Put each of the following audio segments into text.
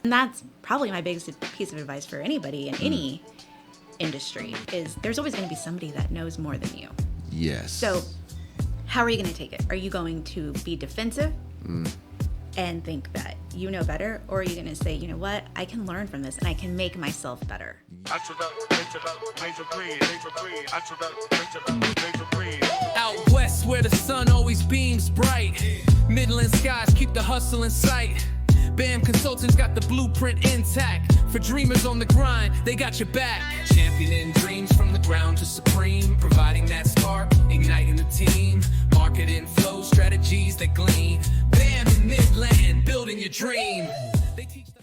And that's probably my biggest piece of advice for anybody in any industry is there's always going to be somebody that knows more than you. Yes. So how are you going to take it? Are you going to be defensive and think that you know better? Or are you going to say, you know what, I can learn from this and I can make myself better? Out west where the sun always beams bright, Midland skies keep the hustle in sight. BAM Consultants got the blueprint intact. For dreamers on the grind, they got your back. Championing dreams from the ground to supreme, providing that spark, igniting the team. Marketing flow strategies that glean. BAM in Midland, building your dream. They teach the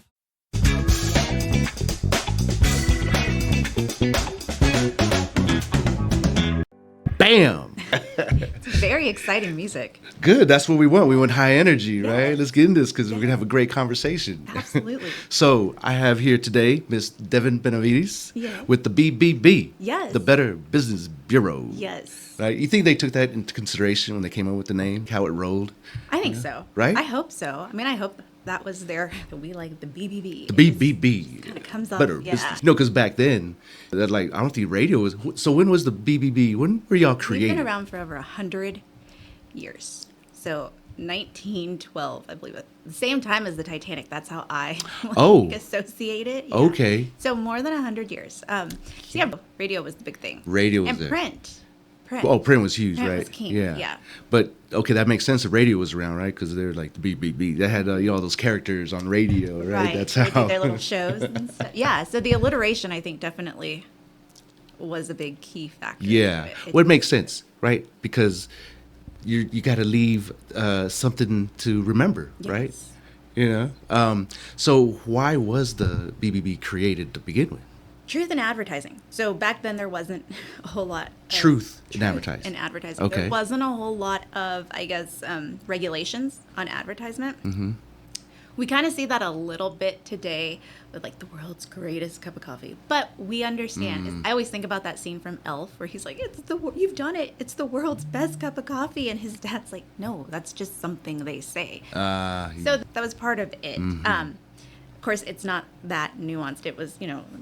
Bam. It's very exciting music. Good. That's what we want. We want high energy, right? Let's get into this because we're going to have a great conversation. Absolutely. So I have here today Miss Devin Benavides Yeah. with the BBB. Yes. The Better Business Bureau. Yes. Right? You think they took that into consideration when they came up with the name, how it rolled? I think so. Right? I hope so. I mean, I hope that was we like the BBB. The BBB. Kind of comes off. Better Yeah. Business. No, because back then, that like I don't think radio was. So when was the BBB? When were y'all created? We've been around for over 100 years. So 1912, I believe, at the same time as the Titanic. That's how I associate it. Yeah. Okay. So more than 100 years. So yeah, radio was the big thing. Radio was and there. Print. Oh, print was huge, Print right? was king, yeah. But okay, that makes sense. The radio was around, right? Because they're like the BBB. They had all those characters on radio, right? That's They how did their little shows and stuff. Yeah. So the alliteration, I think, definitely was a big key factor. Yeah. to it. Well, it makes sense, right? Because you got to leave something to remember, right? Yes. You know. So why was the BBB created to begin with? Truth in advertising. So back then there wasn't a whole lot of Truth in advertising. In advertising. Okay. There wasn't a whole lot of, I guess, regulations on advertisement. Mm-hmm. We kind of see that a little bit today with like the world's greatest cup of coffee. But we understand. I always think about that scene from Elf where he's like, you've done it. It's the world's best cup of coffee. And his dad's like, no, that's just something they say. So that was part of it. Of course, it's not that nuanced. It was,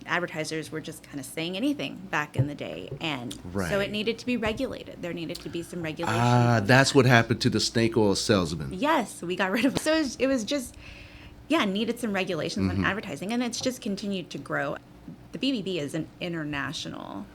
advertisers were just kind of saying anything back in the day. And so it needed to be regulated. There needed to be some regulation. That's what happened to the snake oil salesman. Yes, we got rid of it. So it was just, needed some regulations on advertising. And it's just continued to grow. The BBB is an international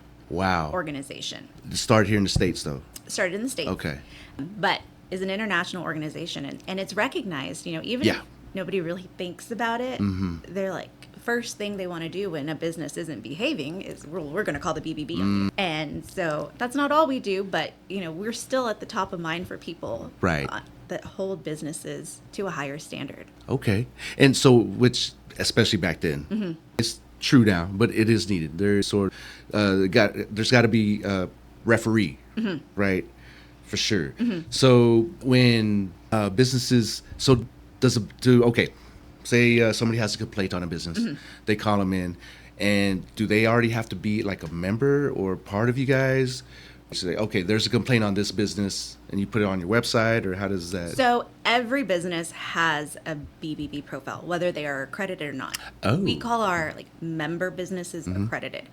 organization. It started here in the States, though. Started in the States. Okay. But is an international organization. And it's recognized, even if nobody really thinks about it. They're like, first thing they want to do when a business isn't behaving is we're going to call the BBB on you. And so that's not all we do, but we're still at the top of mind for people that hold businesses to a higher standard. Okay. And so, which especially back then, it's true now, but it is needed. There's there's got to be a referee, right? For sure. So when businesses, say somebody has a complaint on a business, they call them in, and do they already have to be like a member or part of you guys? You say, okay, there's a complaint on this business, and you put it on your website, or how does that? So every business has a BBB profile, whether they are accredited or not. Oh. We call our member businesses accredited.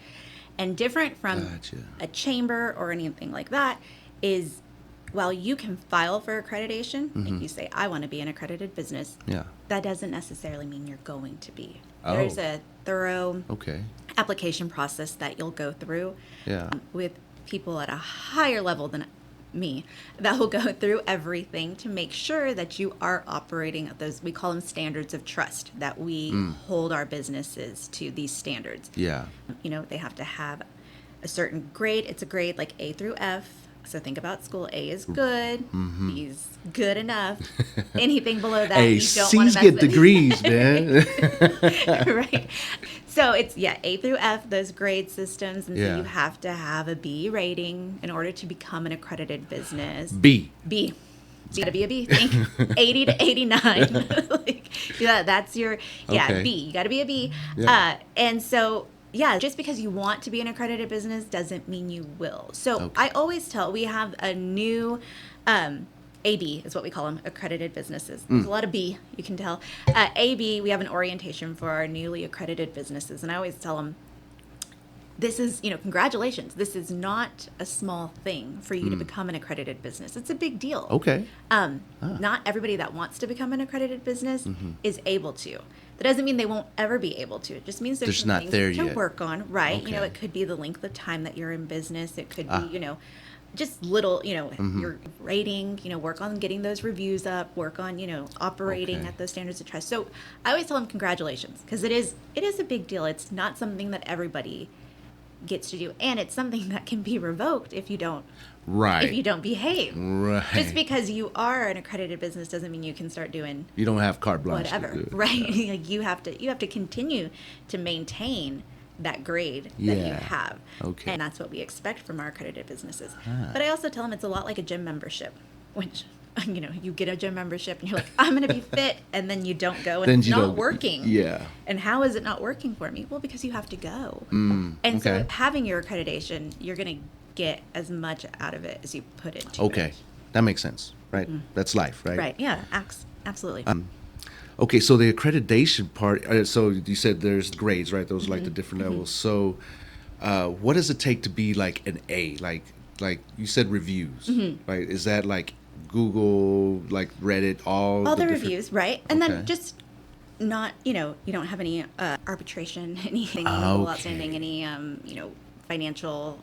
And different from a chamber or anything like that is, while you can file for accreditation, if you say, I want to be an accredited business, that doesn't necessarily mean you're going to be. There's a thorough application process that you'll go through with people at a higher level than me that will go through everything to make sure that you are operating at those, we call them standards of trust, that we hold our businesses to these standards. Yeah. They have to have a certain grade. It's a grade like A through F. So think about school. A is good. B is good enough. Anything below that, hey, you don't want C's to mess get with. degrees, man. Right. So it's, A through F, those grade systems. And so Yeah. you have to have a B rating in order to become an accredited business. B. It's got to be a B. Think 80 to 89. That's your, Okay. B. You got to be a B. Yeah. And so, just because you want to be an accredited business doesn't mean you will. So I always tell, we have a new AB is what we call them, accredited businesses. There's a lot of B, you can tell. AB, we have an orientation for our newly accredited businesses. And I always tell them, this is, congratulations. This is not a small thing for you to become an accredited business. It's a big deal. Okay. Not everybody that wants to become an accredited business is able to. That doesn't mean they won't ever be able to. It just means there's some not things there to yet. work on, right? Okay. It could be the length of time that you're in business. It could be, just little, your rating, work on getting those reviews up, work on, operating Okay. at those standards of trust. So I always tell them congratulations, because it is a big deal. It's not something that everybody gets to do, and it's something that can be revoked if you don't behave. Right. Just because you are an accredited business doesn't mean you can start doing You don't have carte blanche. to whatever, do it. right? Like you have to continue to maintain that grade that you Yeah. have. Okay. And that's what we expect from our accredited businesses. But I also tell them it's a lot like a gym membership, which, you get a gym membership and you're like, I'm going to be fit. And then you don't go and Then it's you not don't- working. Yeah. And how is it not working for me? Well, because you have to go. And so okay. having your accreditation, you're going to get as much out of it as you put into Okay. it. That makes sense, right? That's life, right? Right. Yeah. Absolutely. Okay, so the accreditation part, so you said there's grades, right? Those are like the different levels. So what does it take to be like an A? Like you said reviews, right? Is that like Google, like Reddit, all the different- reviews, right? And Okay. then just not, you don't have any arbitration, anything outstanding, any, financial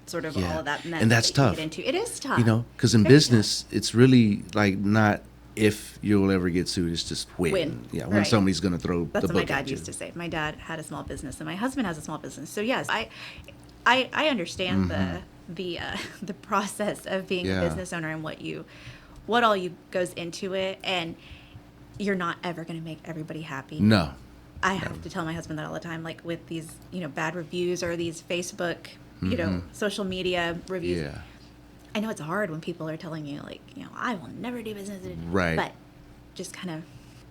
sort of Yeah. all of that mess And that's that you tough. get into. It is tough. Because in Very business, it's really like not if you'll ever get sued, it's just when. When, Yeah, when right. somebody's going to throw That's the what my book dad at you. used to say. My dad had a small business, and my husband has a small business. So yes, I understand the process of being Yeah. a business owner and what all goes into it, and you're not ever going to make everybody happy. No. I have to tell my husband that all the time, like with these, bad reviews or these Facebook, social media reviews. Yeah. I know it's hard when people are telling you, like, I will never do business. Right. But just kind of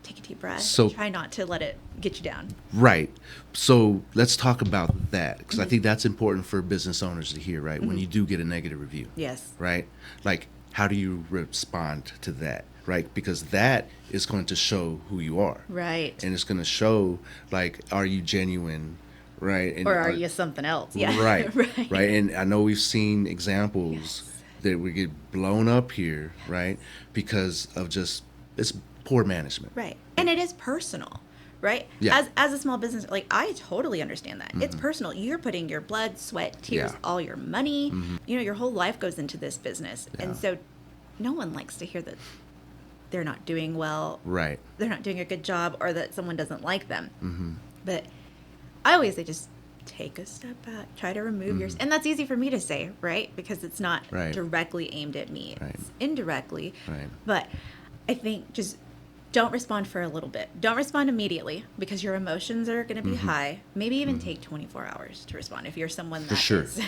take a deep breath. So- Try not to let it get you down. Right. So let's talk about that because Mm-hmm. I think that's important for business owners to hear, right? When you do get a negative review. Yes. Right? Like, how do you respond to that? Right? Because that is going to show who you are. Right. And it's going to show, like, are you genuine? Right? And Or are you something else? Yeah. Right. Right. Right. And I know we've seen examples Yes. that we get blown up here, right? Because of just, it's poor management. Right. And it is personal, right? Yeah. As a small business, like, I totally understand that. It's personal. You're putting your blood, sweat, tears, Yeah. all your money, your whole life goes into this business. Yeah. And so no one likes to hear that they're not doing well, Right. they're not doing a good job, or that someone doesn't like them. But I always say, just take a step back, try to remove yours. And that's easy for me to say, right? Because it's not Right. directly aimed at me. Right. It's indirectly. Right. But I think just don't respond for a little bit. Don't respond immediately, because your emotions are going to be high. Maybe even take 24 hours to respond if you're someone that sure. is,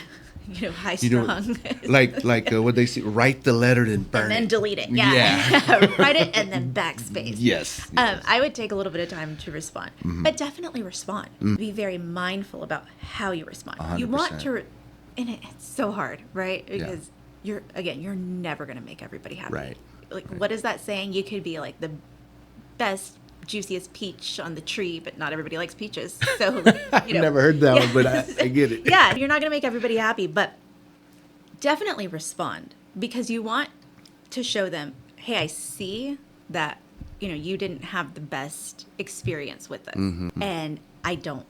high You know, strung. like what they say, write the letter and burn and then it. delete it. Yeah. Yeah. Write it and then backspace. Yes. I would take a little bit of time to respond, but definitely respond. Be very mindful about how you respond. You want 100%. to, and it's so hard, right? Because you're never going to make everybody happy. Right. Like, what is that saying? You could be like the best, juiciest peach on the tree, but not everybody likes peaches. So, I've never heard that one, but I get it. Yeah, you're not going to make everybody happy, but definitely respond, because you want to show them, hey, I see that, you didn't have the best experience with this. And I don't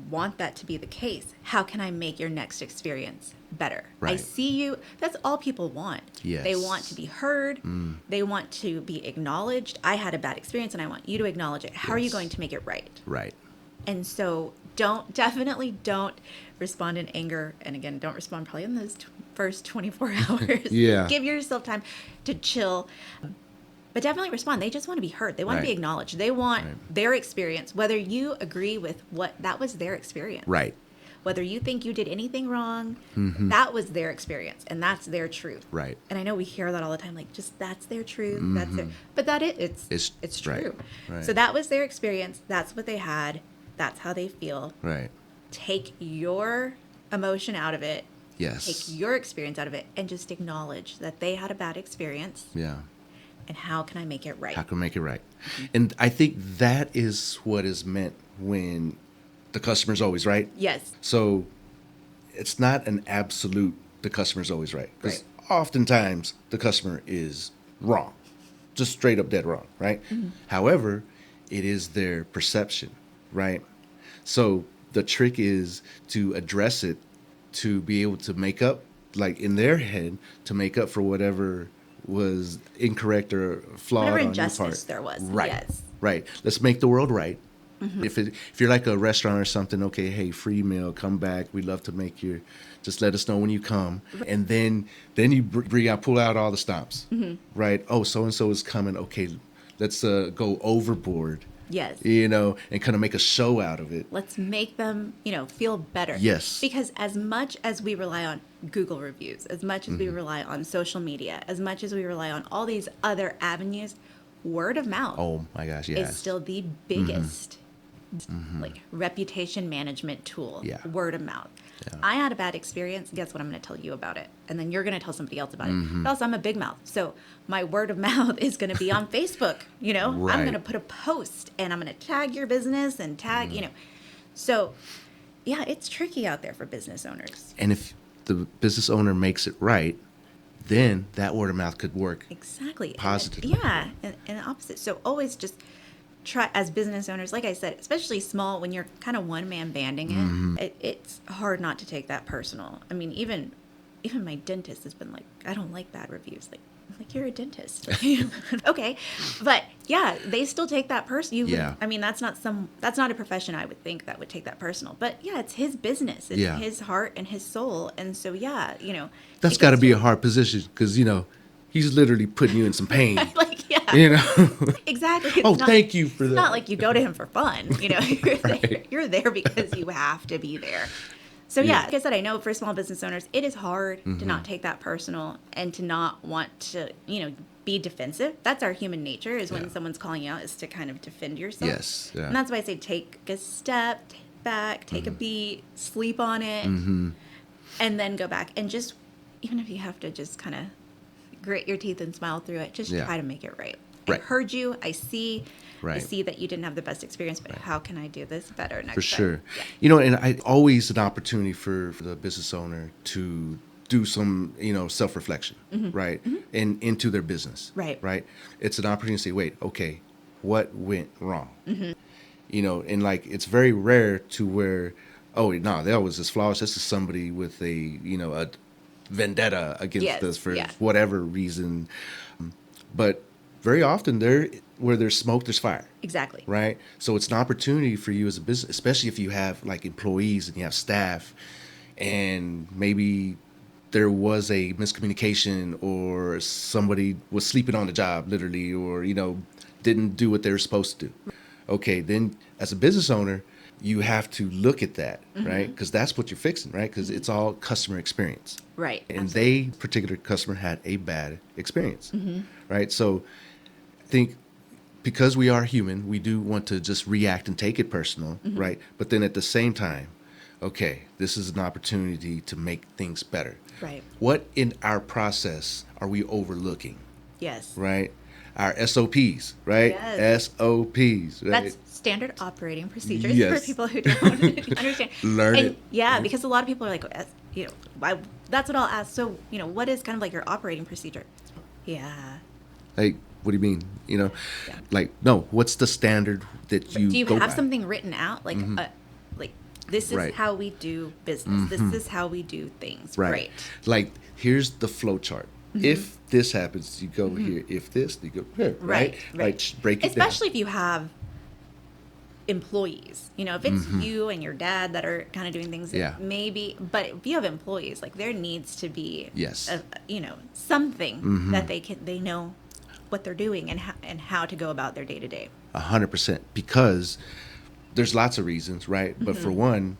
want that to be the case. How can I make your next experience better? I Right. see you. That's all people want. Yes. They want to be heard. They want to be acknowledged. I had a bad experience and I want you to acknowledge it. How are you Yes. going to make it right? Right. And so definitely don't respond in anger. And again, don't respond probably in those first 24 hours. Yeah. Give yourself time to chill. But definitely respond. They just want to be heard. They want to be Right. acknowledged. They want Right. their experience, whether you agree with what that was their experience. Right. Whether you think you did anything wrong, that was their experience, and that's their truth. Right. And I know we hear that all the time, like, just that's their truth. That's their, but it's true. right, right. So that was their experience. That's what they had. That's how they feel. Right. Take your emotion out of it. Yes. Take your experience out of it, and just acknowledge that they had a bad experience. Yeah. and how can I make it right? How can I make it right? And I think that is what is meant when the customer's always right. Yes. So it's not an absolute the customer's always right. Because oftentimes the customer is wrong. Just straight up dead wrong, right? However, it is their perception, right? So the trick is to address it, to be able to make up, like in their head, to make up for whatever was incorrect or flawed Whatever on your injustice part. there was. Right. Yes. Right. Let's make the world right. If you're like a restaurant or something, okay, hey, free meal, come back. We'd love to make your, just let us know when you come. And then you pull out all the stops, right? Oh, so-and-so is coming. Okay, let's go overboard, Yes. and kind of make a show out of it. Let's make them, feel better. Yes. Because as much as we rely on Google reviews, as much as we rely on social media, as much as we rely on all these other avenues, word of mouth Oh my gosh, yes. is still the biggest like reputation management tool. Yeah. Word of mouth. Yeah. I had a bad experience. Guess what? I'm going to tell you about it, and then you're going to tell somebody else about it. But also, I'm a big mouth, so my word of mouth is going to be on Facebook. I'm Right. going to put a post, and I'm going to tag your business and tag. So yeah, it's tricky out there for business owners. And if the business owner makes it right, then that word of mouth could work. Exactly. Positively. Yeah, and the opposite. So always just try, as business owners, like I said, especially small, when you're kind of one-man banding it's hard not to take that personal. I mean, even my dentist has been like, I don't like bad reviews. Like, you're a dentist. Okay. But yeah, they still take that person. Yeah. I mean, that's not a profession I would think that would take that personal. But yeah, it's his business. It's Yeah. his heart and his soul. And so, yeah, That's it got to gets be a hard position because, he's literally putting you in some pain. like, yeah. Oh, Exactly. It's not- thank you for that. It's not like you go to him for fun. Right. You're there because you have to be there. So yeah, like I said, I know for small business owners, it is hard to not take that personal and to not want to, be defensive. That's our human nature, is when someone's calling you out, is to kind of defend yourself. Yes. Yeah. And that's why I say take a step back, take a beat, sleep on it, and then go back. And just, even if you have to just kind of grit your teeth and smile through it, just try to make it right. Right. I heard you. I see. Right. I see that you didn't have the best experience, but how can I do this better next time? For sure. Yeah. And I always an opportunity for the business owner to do some, self-reflection, right? And into their business. Right. Right. It's an opportunity to say, wait, okay, what went wrong? And like, it's very rare to where, oh, no, that was just flawless. This is somebody with a vendetta against us for whatever reason. But very often where there's smoke, there's fire. Exactly. Right. So it's an opportunity for you as a business, especially if you have like employees and you have staff, and maybe there was a miscommunication or somebody was sleeping on the job literally, or, didn't do what they were supposed to do. Okay. Then as a business owner, you have to look at that, right? Because that's what you're fixing, right? Because it's all customer experience. Right. And particular customer had a bad experience, right? So I think because we are human, we do want to just react and take it personal, right? But then at the same time, okay, this is an opportunity to make things better. Right. What in our process are we overlooking, Yes. right? Our SOPs, right? Yes. SOPs, right? That's standard operating procedures Yes. for people who don't understand. Learn and it. Yeah, because a lot of people are like, that's what I'll ask. So, what is kind of like your operating procedure? Yeah. Like, what do you mean? Like, no, what's the standard that you Do you go have by? something written out? Like, this is Right. how we do business. This is how we do things. Right. Great. Like, here's the flow chart. If this happens, you go here. If this, you go here. Right. Like, break it Especially if you have employees. If it's you and your dad that are kind of doing things, Yeah. maybe. But if you have employees, like, there needs to be, Yes. something that they know what they're doing and how to go about their day to day. 100%. Because there's lots of reasons, right? But for one,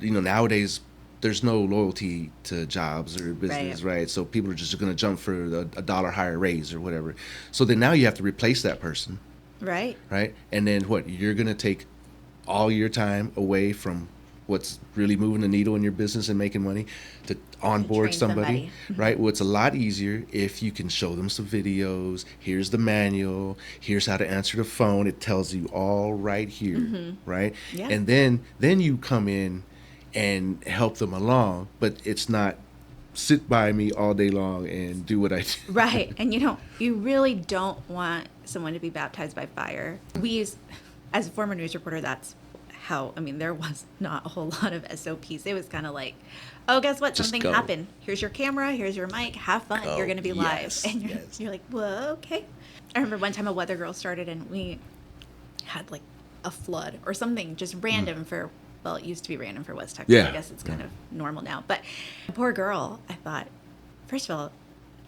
nowadays there's no loyalty to jobs or business, right? So people are just going to jump for a dollar higher raise or whatever. So then now you have to replace that person, Right. right? And then what? You're going to take all your time away from what's really moving the needle in your business and making money, to onboard train somebody, somebody. right? Well, it's a lot easier if you can show them some videos. Here's the manual. Here's how to answer the phone. It tells you all right here, right? Yeah. And then you come in and help them along, but it's not sit by me all day long and do what I do. Right. And you really don't want someone to be baptized by fire. We use, as a former news reporter, that's how, there was not a whole lot of SOPs. It was kind of like, oh, guess what? Just Something go. happened. Here's your camera. Here's your mic. Have fun. Go. You're going to be Yes, live. And yes. you're like, well, okay. I remember one time a weather girl started and we had like a flood or something just random for, well, it used to be random for West Texas. Yeah. I guess it's kind of normal now. But the poor girl, I thought, first of all,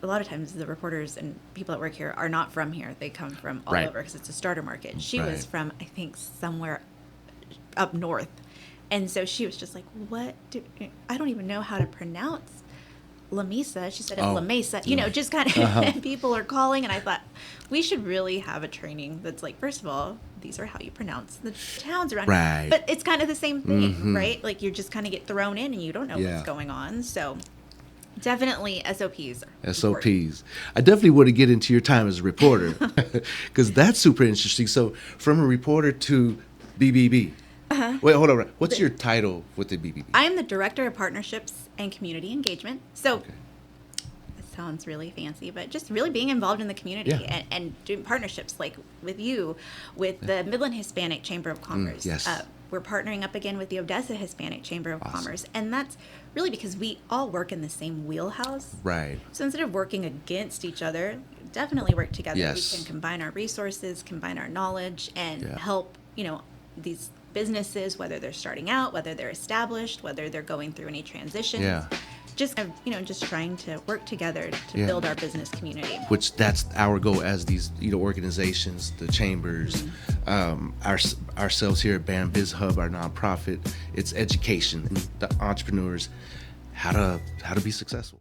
a lot of times the reporters and people that work here are not from here. They come from all Right. over because it's a starter market. She Right. was from, I think, somewhere up north. And so she was just like, I don't even know how to pronounce La Mesa. She said it's Oh. La Mesa. Just kind of, and people are calling. And I thought, we should really have a training that's like, first of all, these are how you pronounce the towns around. Right. But it's kind of the same thing, right? Like you just kind of get thrown in and you don't know Yeah. what's going on. So definitely SOPs. are SOPs. important. I definitely want to get into your time as a reporter because that's super interesting. So from a reporter to BBB. Wait, hold on. What's your title with the BBB? I am the Director of Partnerships and Community Engagement. So it sounds really fancy, but just really being involved in the community Yeah. and doing partnerships like with you, with the Midland Hispanic Chamber of Commerce. yes. We're partnering up again with the Odessa Hispanic Chamber of Awesome. Commerce. And that's really because we all work in the same wheelhouse. Right. So instead of working against each other, definitely work together. Yes. We can combine our resources, combine our knowledge, and Yeah. help, these businesses, whether they're starting out, whether they're established, whether they're going through any transitions. Yeah. Just, just trying to work together to Yeah. build our business community. Which that's our goal as these organizations, the chambers, ourselves here at BAM Biz Hub, our nonprofit. It's education, the entrepreneurs, how to be successful.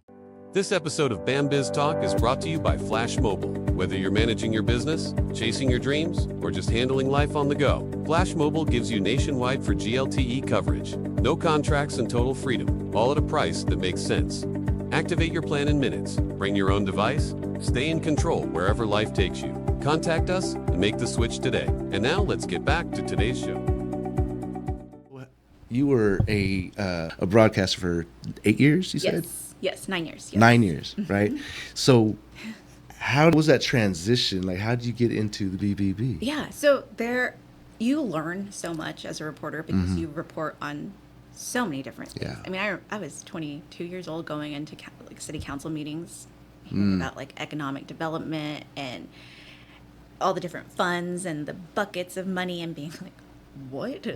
This episode of BAM BizTalk is brought to you by Flash Mobile. Whether you're managing your business, chasing your dreams, or just handling life on the go, Flash Mobile gives you nationwide for GLTE coverage. No contracts and total freedom, all at a price that makes sense. Activate your plan in minutes. Bring your own device. Stay in control wherever life takes you. Contact us and make the switch today. And now let's get back to today's show. You were a broadcaster for 8 years, you said? Yes, 9 years. Yes. 9 years, right? So how was that transition? Like, how did you get into the BBB? Yeah, so you learn so much as a reporter because you report on so many different things. Yeah. I was 22 years old going into city council meetings hearing about economic development and all the different funds and the buckets of money and being like, what?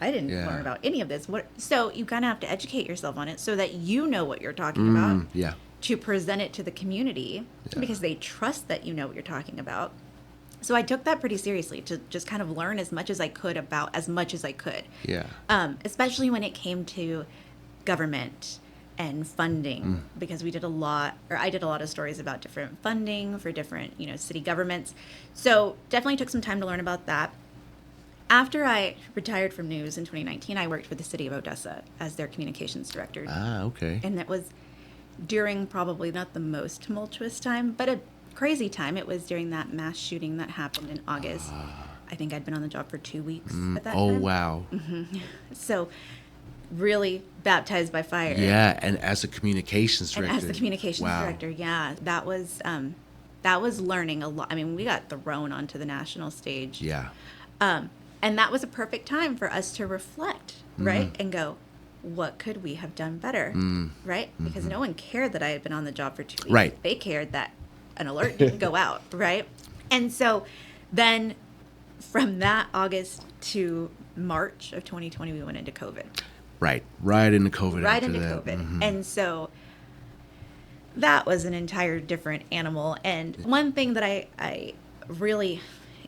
I didn't learn about any of this. So you kind of have to educate yourself on it so that you know what you're talking about. Yeah. To present it to the community because they trust that you know what you're talking about. So I took that pretty seriously to just kind of learn as much as I could about as much as I could. Yeah. Especially when it came to government and funding because I did a lot of stories about different funding for different, city governments. So definitely took some time to learn about that. After I retired from news in 2019, I worked with the city of Odessa as their communications director. Ah, okay. And it was during probably not the most tumultuous time, but a crazy time. It was during that mass shooting that happened in August. I think I'd been on the job for 2 weeks at that Oh, time. wow. So really baptized by fire. Yeah, and as a communications And director. as the communications wow. director, that was learning a lot. I mean, we got thrown onto the national stage. Yeah. And that was a perfect time for us to reflect, right? And go, what could we have done better, right? Because no one cared that I had been on the job for 2 weeks. Right. They cared that an alert didn't go out, right? And so then from that August to March of 2020, we went into COVID. Right into COVID. Right after into that. COVID. And so that was an entire different animal. And one thing that I really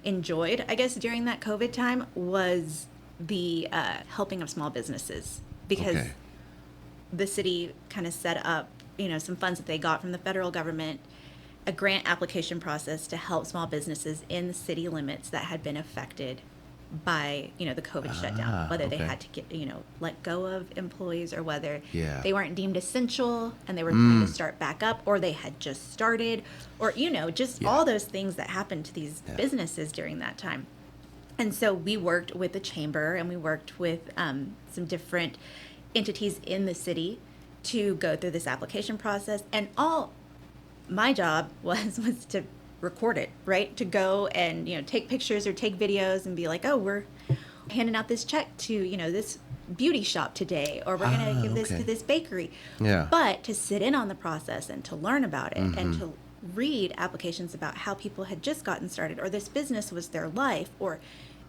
enjoyed, I guess, during that COVID time was the helping of small businesses because Okay. the city kind of set up, some funds that they got from the federal government, a grant application process to help small businesses in the city limits that had been affected by, the COVID shutdown, whether they okay. had to get, let go of employees or whether Yeah. they weren't deemed essential and they were trying to start back up, or they had just started, or, just all those things that happened to these businesses during that time. And so we worked with the chamber and we worked with some different entities in the city to go through this application process. And all my job was to record it, right? To go and, take pictures or take videos and be like, oh, we're handing out this check to, this beauty shop today, or we're going to give this to this bakery. Yeah. But to sit in on the process and to learn about it and to read applications about how people had just gotten started, or this business was their life, or,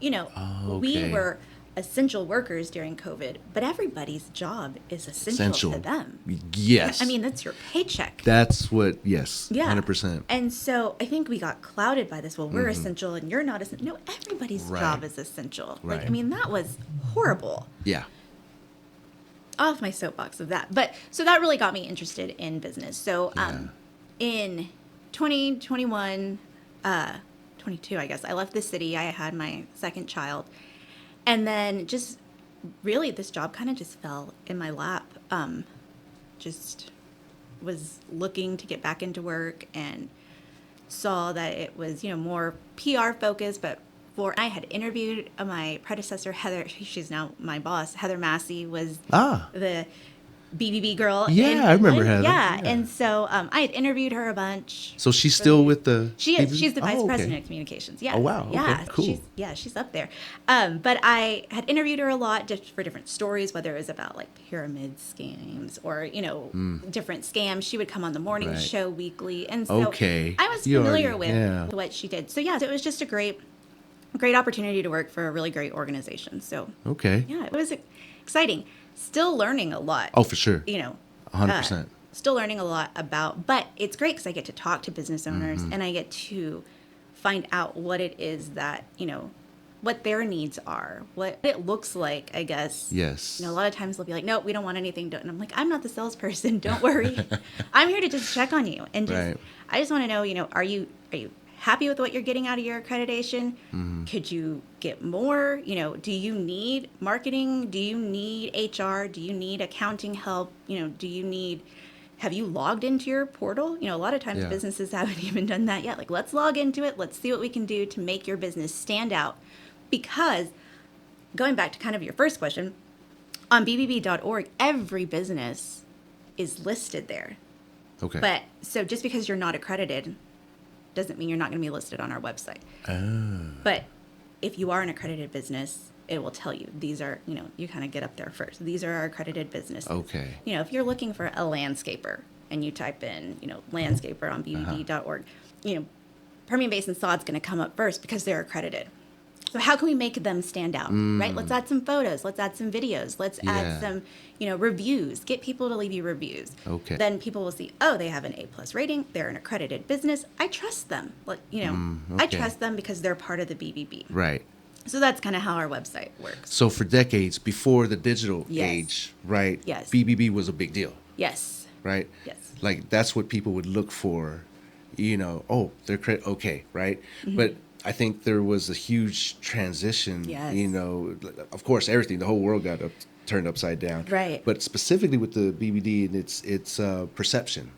we were essential workers during COVID, but everybody's job is essential to them. Yes. I mean, that's your paycheck. That's what, yes, Yeah. 100%. And so I think we got clouded by this. Well, we're essential and you're not essential. No, everybody's Right. job is essential. Right. Like, I mean, that was horrible. Yeah. Off my soapbox of that. But so that really got me interested in business. So in 2021, 22, I guess, I left the city. I had my second child. And then just really this job kind of just fell in my lap. Just was looking to get back into work and saw that it was, more PR focused, but I had interviewed my predecessor, Heather, she's now my boss, Heather Massey was the BBB girl. Yeah, I remember Heather. Yeah, Yeah. and so I had interviewed her a bunch. So she's still with the... She is. She's the vice okay. president of communications. Yeah. Oh, wow. Okay, Yeah. cool. She's up there. But I had interviewed her a lot just for different stories, whether it was about like pyramid schemes or, different scams. She would come on the morning show weekly. And so I was familiar with what she did. So yeah, it was just a great opportunity to work for a really great organization. So Okay. yeah, it was exciting. Still learning a lot. Oh, for sure. 100%. Still learning a lot about, but it's great because I get to talk to business owners and I get to find out what it is that, what their needs are, what it looks like, I guess. Yes. A lot of times they'll be like, no, we don't want anything done. And I'm like, I'm not the salesperson. Don't worry. I'm here to just check on you. And just, I just want to know, are you happy with what you're getting out of your accreditation? Could you get more? Do you need marketing? Do you need HR? Do you need accounting help? Have you logged into your portal? A lot of times businesses haven't even done that yet. Like, let's log into it. Let's see what we can do to make your business stand out. Because going back to kind of your first question, on bbb.org, every business is listed there. Okay. But so just because you're not accredited doesn't mean you're not going to be listed on our website. But if you are an accredited business, it will tell you these are, you kind of get up there first. These are our accredited businesses. Okay. If you're looking for a landscaper and you type in, landscaper on bbb.org, Permian Basin Sod's going to come up first because they're accredited. So how can we make them stand out, right? Let's add some photos. Let's add some videos. Let's add some, reviews. Get people to leave you reviews. Okay. Then people will see, oh, they have an A+ rating. They're an accredited business. I trust them. I trust them because they're part of the BBB. Right. So that's kind of how our website works. So for decades before the digital Yes. age, right? Yes. BBB was a big deal, Yes. right? Yes. Like that's what people would look for, oh, they're okay, right? But I think there was a huge transition, Yes. Of course, everything, the whole world got turned upside down. Right. But specifically with the BBD and its perception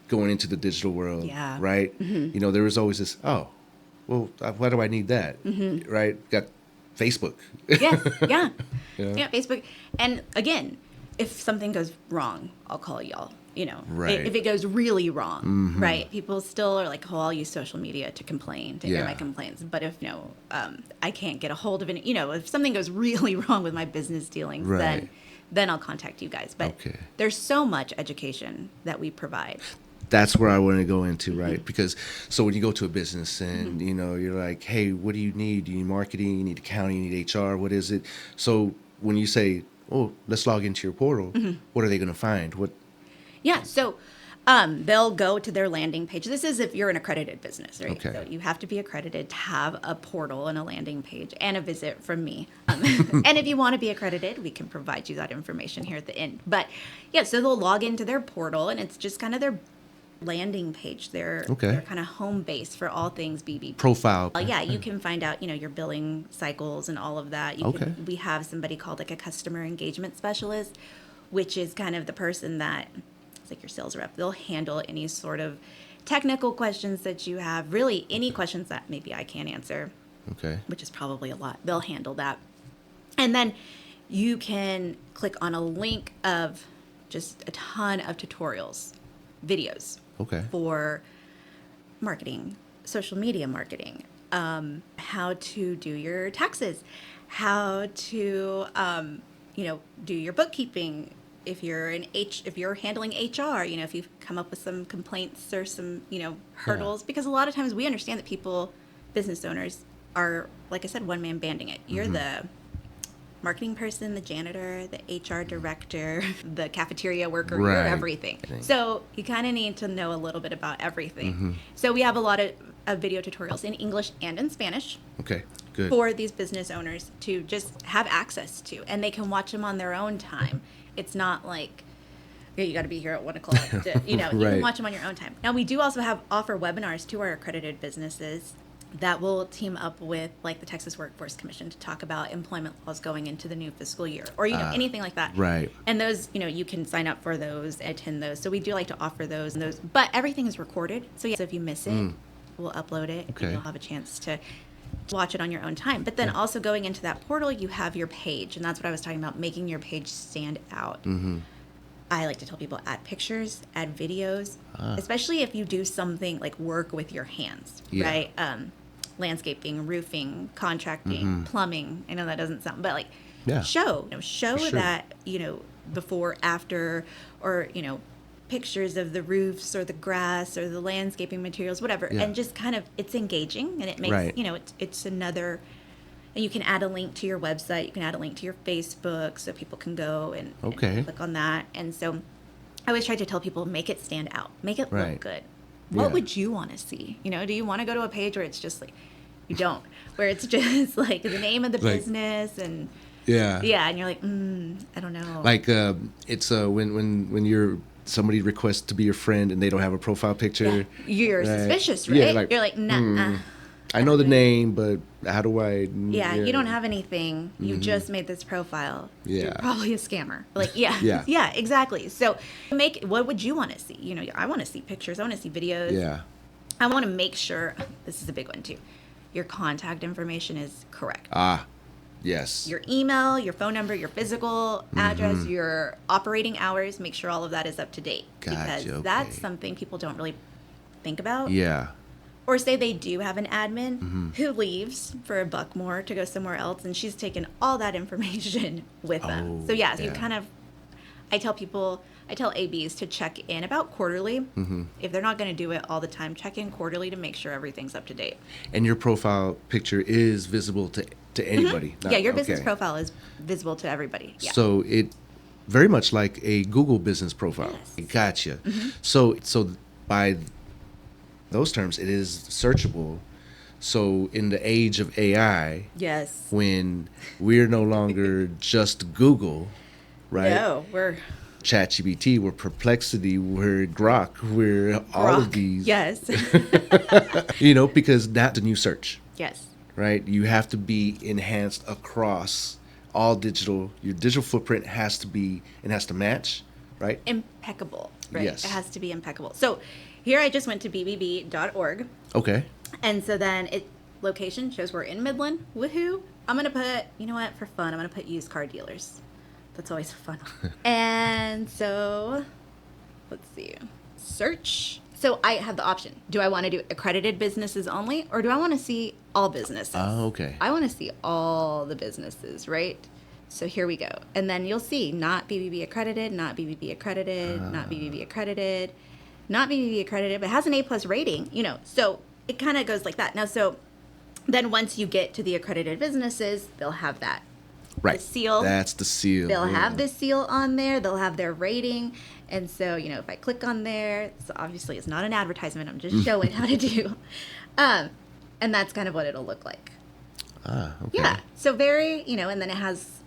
going into the digital world, Yeah. right? There was always this, oh, well, why do I need that, right? Got Facebook. Yes. Yeah. Yeah. Yeah. Facebook. And again, if something goes wrong, I'll call y'all. Right. If it goes really wrong, right? People still are like, oh, I'll use social media to complain, to hear my complaints. But if I can't get a hold of it, if something goes really wrong with my business dealings, Right. then I'll contact you guys. But Okay. there's so much education that we provide. That's where I want to go into, right? Because so when you go to a business and you're like, hey, what do you need? Do you need marketing? You need accounting? You need HR? What is it? So when you say, oh, let's log into your portal, what are they going to find? Yeah, so they'll go to their landing page. This is if you're an accredited business, right? Okay. So you have to be accredited to have a portal and a landing page and a visit from me. And if you want to be accredited, we can provide you that information here at the end. But yeah, so they'll log into their portal and it's just kind of their landing page, their kind of home base for all things BBB. Profile. Yeah, you can find out, your billing cycles and all of that. We have somebody called like a customer engagement specialist, which is kind of the person that, it's like your sales rep. They'll handle any sort of technical questions that you have, really any questions that maybe I can't answer. Okay. Which is probably a lot. They'll handle that. And then you can click on a link of just a ton of tutorials, videos for marketing, social media marketing, how to do your taxes, how to, do your bookkeeping. If you're handling HR, if you've come up with some complaints or some, hurdles, because a lot of times we understand that business owners are, like I said, one man banding it. You're the marketing person, the janitor, the HR director, the cafeteria worker, you're everything. So you kind of need to know a little bit about everything. So we have a lot of video tutorials in English and in Spanish. Okay, good. For these business owners to just have access to, and they can watch them on their own time. It's not like, you got to be here at 1 o'clock. You can watch them on your own time. Now, we do also offer webinars to our accredited businesses that will team up with like the Texas Workforce Commission to talk about employment laws going into the new fiscal year, or anything like that. Right. And those, you can sign up for those, attend those. So we do like to offer those, but everything is recorded. So if you miss it, we'll upload it. Okay. And you'll have a chance to watch it on your own time. But then also going into that portal, you have your page, and that's what I was talking about, making your page stand out. I like to tell people, add pictures, add videos, especially if you do something like work with your hands, right? Landscaping, roofing, contracting, plumbing. I know that doesn't sound, but like show that, before, after, or, pictures of the roofs or the grass or the landscaping materials, whatever. And just kind of, it's engaging, and it makes, it's another, and you can add a link to your website. You can add a link to your Facebook so people can go and click on that. And so I always try to tell people, make it stand out, make it look good. What would you want to see? Do you want to go to a page where it's just like, you don't, where it's just like the name of the business and and you're like, I don't know. Like it's when you're somebody requests to be your friend and they don't have a profile picture. You're suspicious, right? You're like, nah. I know the name, but how do I? You don't have anything. You just made this profile. You're probably a scammer. Like, yeah, exactly. So what would you want to see? I want to see pictures. I want to see videos. Yeah. I want to make sure, this is a big one too, your contact information is correct. Yes. Your email, your phone number, your physical address, your operating hours, make sure all of that is up to date. Gotcha, because that's something people don't really think about. Yeah. Or say they do have an admin who leaves for $1 more to go somewhere else, and she's taken all that information with them. So you kind of, I tell ABs to check in about quarterly. If they're not going to do it all the time, check in quarterly to make sure everything's up to date. And your profile picture is visible to anybody. Your business profile is visible to everybody. Yeah. So it very much like a Google business profile. Yes. Gotcha. So by those terms, it is searchable. So in the age of AI, when we're no longer just Google, right? No, we're ChatGPT, we're Perplexity, we're Grok, we're all of these. Yes. Because that's a new search. Yes. Right? You have to be enhanced across all digital. Your digital footprint has to match, right? Impeccable, right? Yes. It has to be impeccable. So here I just went to bbb.org. Okay. And so then location shows we're in Midland. Woohoo. I'm going to put, for fun, I'm going to put used car dealers. That's always fun. And so, let's see. Search. So I have the option. Do I want to do accredited businesses only, or do I want to see all businesses? Oh, okay. I want to see all the businesses, right? So here we go. And then you'll see not BBB accredited, not BBB accredited, not BBB accredited, not BBB accredited, but it has an A+ rating, So it kind of goes like that. Now, so then once you get to the accredited businesses, they'll have that. Right. The seal. That's the seal. They'll have the seal on there. They'll have their rating. And so, if I click on there, so obviously it's not an advertisement. I'm just showing how to do. And that's kind of what it'll look like. Okay. Yeah. So very, and then it has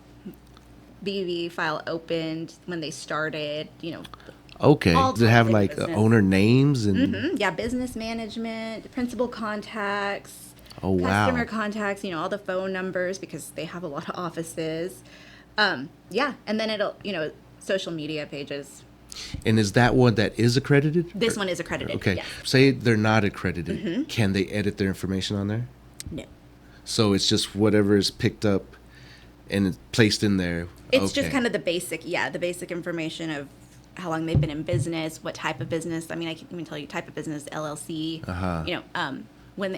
BBB file opened when they started, Okay. All Does it have types of like business. owner names and? Yeah, business management, principal contacts, Oh, wow. customer contacts, all the phone numbers because they have a lot of offices. Yeah, and then it'll, social media pages. And is that one that is accredited? This one is accredited. Okay. Yes. Say they're not accredited. Can they edit their information on there? No. So it's just whatever is picked up and it's placed in there. It's just kind of the basic information of how long they've been in business, what type of business. I mean, I can even tell you type of business, LLC, how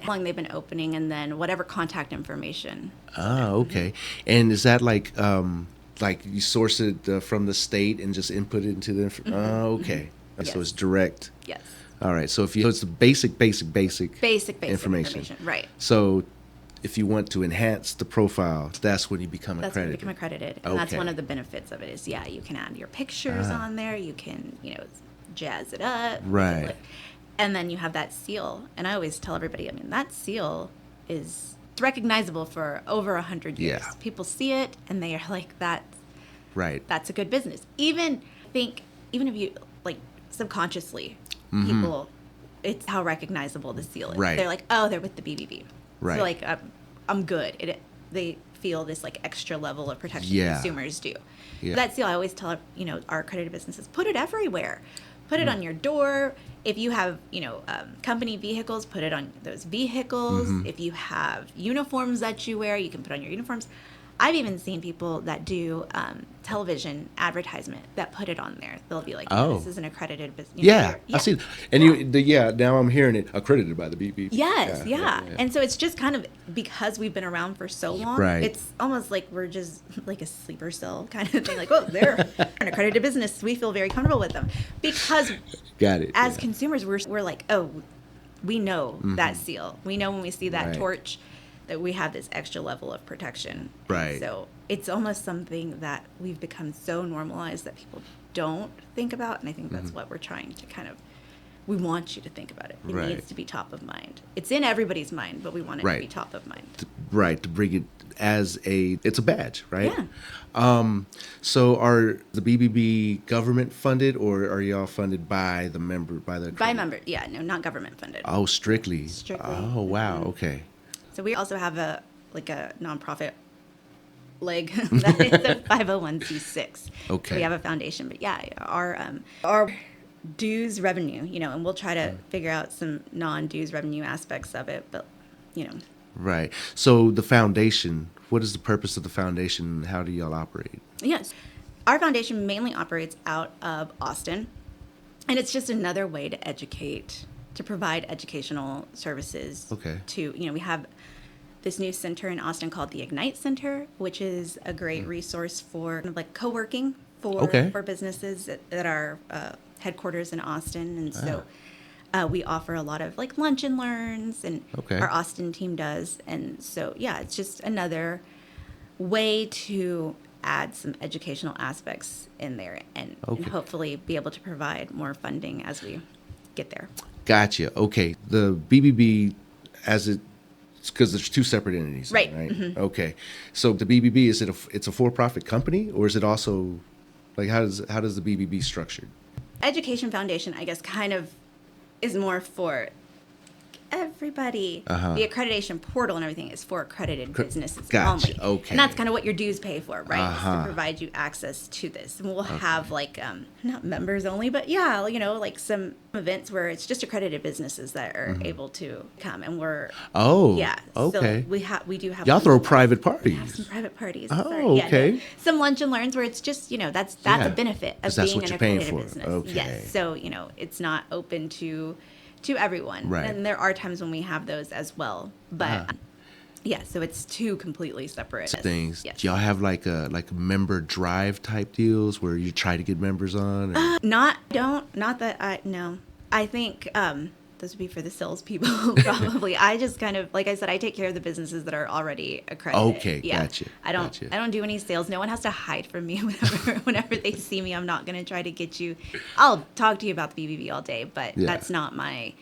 long they've been opening, and then whatever contact information. Okay. And is that like you source it from the state and just input it into the okay. Yes. So it's direct. Yes. All right. So it's the basic Information. Right. So if you want to enhance the profile, that's when you become That's when you accredited. become accredited. And that's Okay. one of the benefits of it is, you can add your pictures on there. You can, jazz it up. Right. And then you have that seal. And I always tell everybody, that seal it's recognizable for over 100 years. Yeah. People see it and they are like, Right. that's a good business. Even if you, subconsciously, people, it's how recognizable the seal is. Right. They're like, oh, they're with the BBB. Right. So, I'm good. They feel this, extra level of protection consumers do. Yeah. That seal, I always tell, our accredited businesses, put it everywhere. Put it on your door. If you have, company vehicles, put it on those vehicles. If you have uniforms that you wear, you can put on your uniforms. I've even seen people that do television advertisement that put it on there. They'll be like, this is an accredited business. Yeah, I see. And now I'm hearing it accredited by the BB. Yes, yeah. And so it's just kind of because we've been around for so long, Right. it's almost like we're just like a sleeper cell kind of thing. Like, they're an accredited business. We feel very comfortable with them because Got it. as consumers, we're like, we know that seal. We know when we see that Right. torch that we have this extra level of protection. And Right. so it's almost something that we've become so normalized that people don't think about. And I think that's what we're trying to we want you to think about it. It Right. needs to be top of mind. It's in everybody's mind, but we want it to be top of mind. Right, to bring it as it's a badge, right? Yeah. So are the BBB government funded, or are y'all funded by the member, By member, no, not government funded. Oh, strictly. Strictly. Oh, wow. Okay. So we also have a nonprofit that is a 501c6. Okay. So we have a foundation, but our dues revenue, and we'll try to figure out some non-dues revenue aspects of it, but Right. So the foundation, what is the purpose of the foundation? How do y'all operate? Yes. Our foundation mainly operates out of Austin, and it's just another way to provide educational services. Okay. We have this new center in Austin called the Ignite Center, which is a great resource for co-working for businesses that are headquarters in Austin. And so we offer a lot of lunch and learns, and our Austin team does. And so, it's just another way to add some educational aspects in there and hopefully be able to provide more funding as we get there. Gotcha. Okay. The BBB, because there's two separate entities, Right. Right. Okay. So the BBB, it's a for-profit company, or is it also how does the BBB structured? Education Foundation, I guess, kind of is more for everybody. The accreditation portal and everything is for accredited businesses Gotcha. only. Okay. And that's kind of what your dues pay for, right? Is to provide you access to this. And we'll have not members only, but some events where it's just accredited businesses that are able to come, and we're okay. So we do have Y'all throw private We have some parties. private parties. Oh, okay. Some lunch and learns where it's just, that's a benefit of 'Cause that's being what an you're paying accredited for. business. Okay. Yes. So, it's not open to everyone. Right. And there are times when we have those as well. But so it's two completely separate Things. Yes. Do y'all have like a member drive type deals where you try to get members on? Or? No. I think those would be for the salespeople probably. I just kind of, like I said, I take care of the businesses that are already accredited. Okay, gotcha. I don't do any sales. No one has to hide from me whenever they see me. I'm not going to try to get you. I'll talk to you about the BBB all day, but that's not my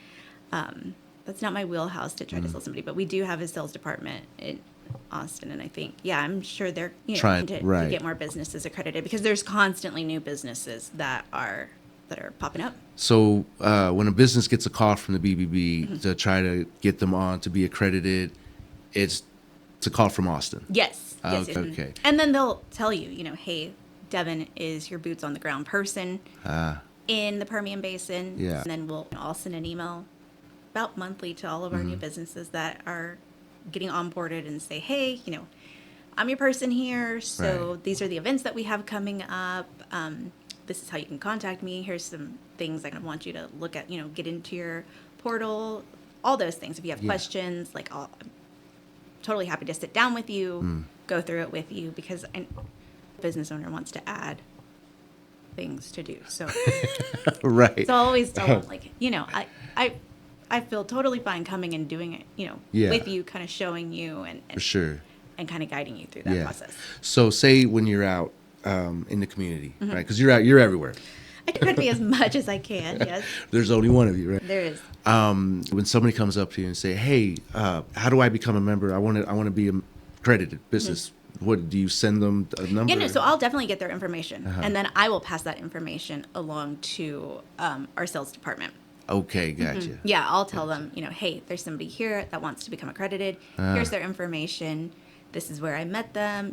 wheelhouse to try to sell somebody. But we do have a sales department in Austin, and I think I'm sure they're trying to get more businesses accredited, because there's constantly new businesses that are that are popping up. So when a business gets a call from the BBB to try to get them on to be accredited, it's a call from Austin. Yes. Yes. Okay. Okay. And then they'll tell you, hey, Devin is your boots on the ground person in the Permian Basin. Yeah. And then I'll send an email about monthly to all of our new businesses that are getting onboarded and say, hey, I'm your person here. So these are the events that we have coming up. This is how you can contact me. Here's some things I want you to look at, get into your portal, all those things. If you have questions, I'm totally happy to sit down with you, go through it with you, because a business owner wants to add things to do. So, right. So I always tell them, I feel totally fine coming and doing it, with you, kind of showing you and For sure. and kind of guiding you through that process. So say when you're out in the community, right? Because you're everywhere. I try to be as much as I can. Yes. There's only one of you, right? There is. When somebody comes up to you and say, "Hey, how do I become a member? I want to be an accredited business." What do you send them a number? Yeah, no. So I'll definitely get their information, and then I will pass that information along to our sales department. Okay, gotcha. Yeah, I'll tell them, hey, there's somebody here that wants to become accredited. Here's their information. This is where I met them.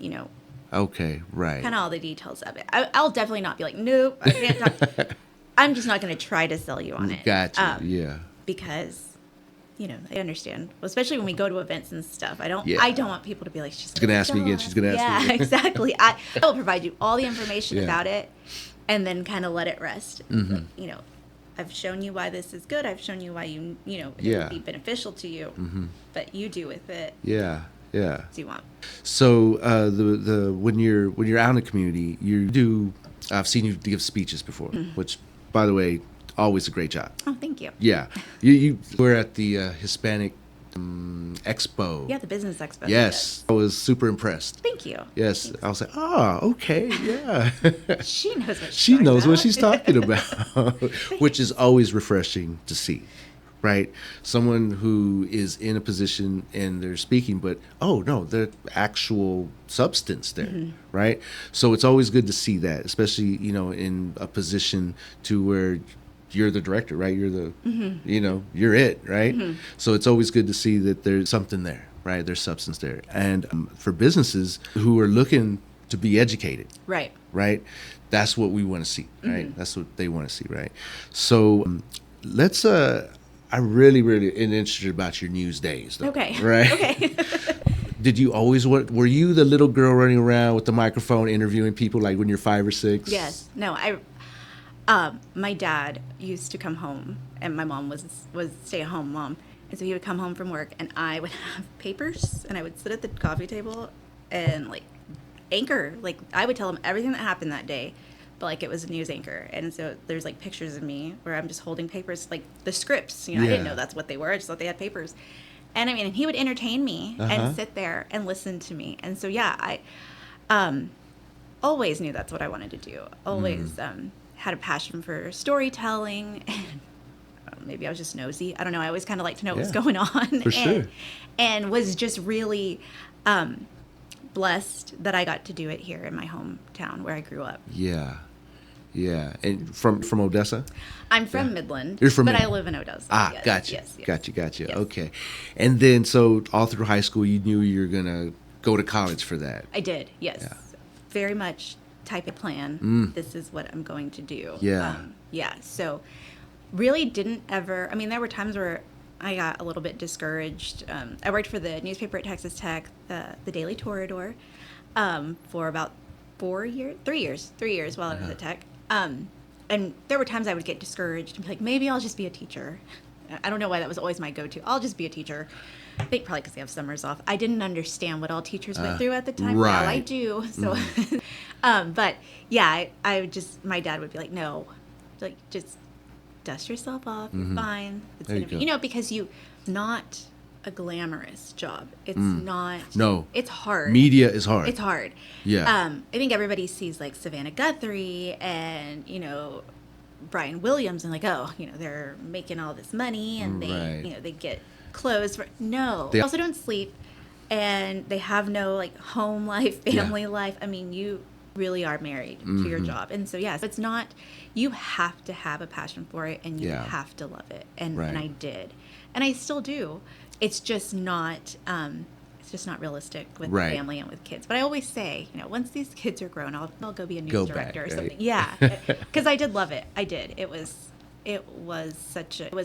Okay, right. Kind of all the details of it. I'll definitely not be like, nope, I can't talk. I'm just not going to try to sell you on it. Gotcha. Yeah. Because, I understand, especially when we go to events and stuff. I don't want people to be like, she's going to ask me again. She's going to ask me again. Yeah, exactly. I will provide you all the information about it, and then kind of let it rest. I've shown you why this is good. I've shown you why it would be beneficial to you. But you do with it. Yeah. What you want. So the when you're out in the community, I've seen you give speeches before, which, by the way, always a great job. Oh, thank you. Yeah, you were at the Hispanic Expo. Yeah, the business expo. Yes, I was super impressed. Thank you. Yes, I was like, okay, yeah. She knows what she's talking about, which is always refreshing to see. Right, someone who is in a position and they're speaking, but the actual substance there, right? So it's always good to see that, especially in a position to where you're the director, right? You're the, you're it, right? So it's always good to see that there's something there, right? There's substance there, and for businesses who are looking to be educated, right? That's what we want to see, right? That's what they want to see, right? So let's. I'm really, really interested about your news days, though. Okay. Right? Okay. Did you always were you the little girl running around with the microphone interviewing people like when you're 5 or 6? Yes. No, my dad used to come home, and my mom was stay-at-home mom. And so he would come home from work, and I would have papers, and I would sit at the coffee table and, anchor. I would tell him everything that happened that day, but it was a news anchor. And so there's pictures of me where I'm just holding papers, the scripts. I didn't know that's what they were. I just thought they had papers. And and he would entertain me and sit there and listen to me. And so I always knew that's what I wanted to do. Always had a passion for storytelling. Maybe I was just nosy. I don't know. I always kind of like to know what was going on. For sure. And was just really blessed that I got to do it here in my hometown where I grew up. Yeah. And from Odessa? I'm from Midland. You're from Midland. I live in Odessa. Yes. Gotcha. Yes. Gotcha. Yes. Okay. And then, so all through high school, you knew you were going to go to college for that? I did, yes. Yeah. Very much type of plan. This is what I'm going to do. Yeah. So really didn't ever, there were times where I got a little bit discouraged. I worked for the newspaper at Texas Tech, the Daily Torador, for about 3 years while I was at Tech. And there were times I would get discouraged and be like, maybe I'll just be a teacher. I don't know why that was always my go-to. I'll just be a teacher. I think probably because they have summers off. I didn't understand what all teachers went through at the time. Right. Now I do. So, but yeah, I just, my dad would be like, no, just dust yourself off. You're fine. It's there gonna be, because not a glamorous job. It's not. No. It's hard. Media is hard. It's hard. Yeah. I think everybody sees Savannah Guthrie and, Brian Williams and they're making all this money and they, they get clothes. No. They also don't sleep and they have no home life, family life. really are married to your job. And so, yes, it's not, you have to have a passion for it and you have to love it. And I did. And I still do. It's just not realistic with family and with kids. But I always say, once these kids are grown, I'll go be a news director or something. Yeah. Because I did love it. I did. It was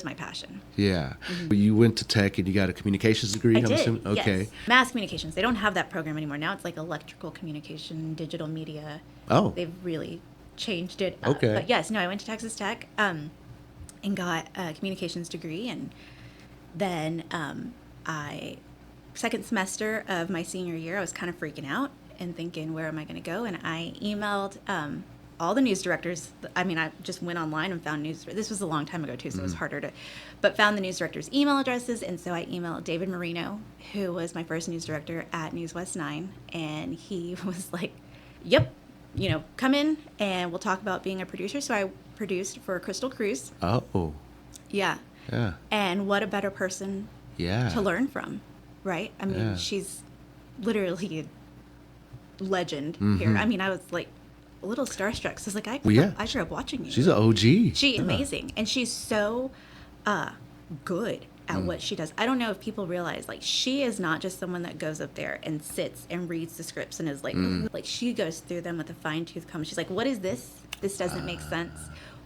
my passion. Yeah. You went to tech and you got a communications degree? I did, assuming? Okay. Yes. Mass communications. They don't have that program anymore. Now it's like electrical communication, digital media. Oh. They've really changed it. Okay. But yes, I went to Texas Tech and got a communications degree. And then second semester of my senior year, I was kind of freaking out and thinking, where am I going to go? And I emailed all the news directors. I just went online and found news. This was a long time ago too, so it was harder but found the news directors' email addresses. And so I emailed David Marino, who was my first news director at News West 9. And he was like, yep, come in and we'll talk about being a producer. So I produced for Crystal Cruz. Oh. Yeah. Yeah. And what a better person to learn from, right? She's literally a legend here. I was like a little starstruck. So I was like, I grew up watching you. She's an OG. She's amazing. And she's so good at what she does. I don't know if people realize, like, she is not just someone that goes up there and sits and reads the scripts and is like, like, she goes through them with a fine-tooth comb. She's like, what is this? This doesn't make sense.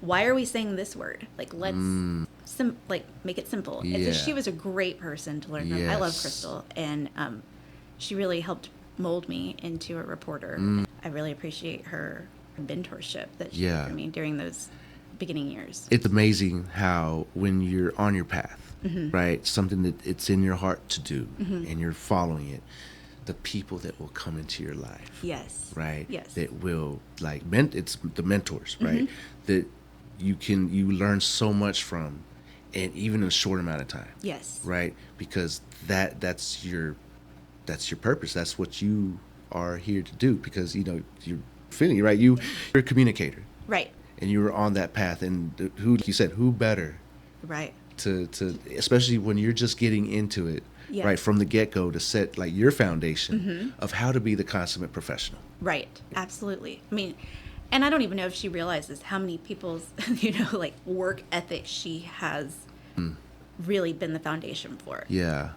Why are we saying this word? Like, let's make it simple. And so she was a great person to learn from. I love Crystal, and she really helped mold me into a reporter. I really appreciate her mentorship that she did for me during those beginning years. It's amazing how when you're on your path, right, something that it's in your heart to do, and you're following it, the people that will come into your life. Yes. Right? Yes. That will, like, it's the mentors, right? That you learn so much from, and even in a short amount of time. Yes. Right? Because that's your purpose. That's what you are here to do, because you're feeling, right? You're a communicator. Right. And you were on that path, and who better? Right. To especially when you're just getting into it, right, from the get-go, to set like your foundation of how to be the consummate professional. Right. Absolutely. And I don't even know if she realizes how many people's, like, work ethic she has really been the foundation for. Yeah.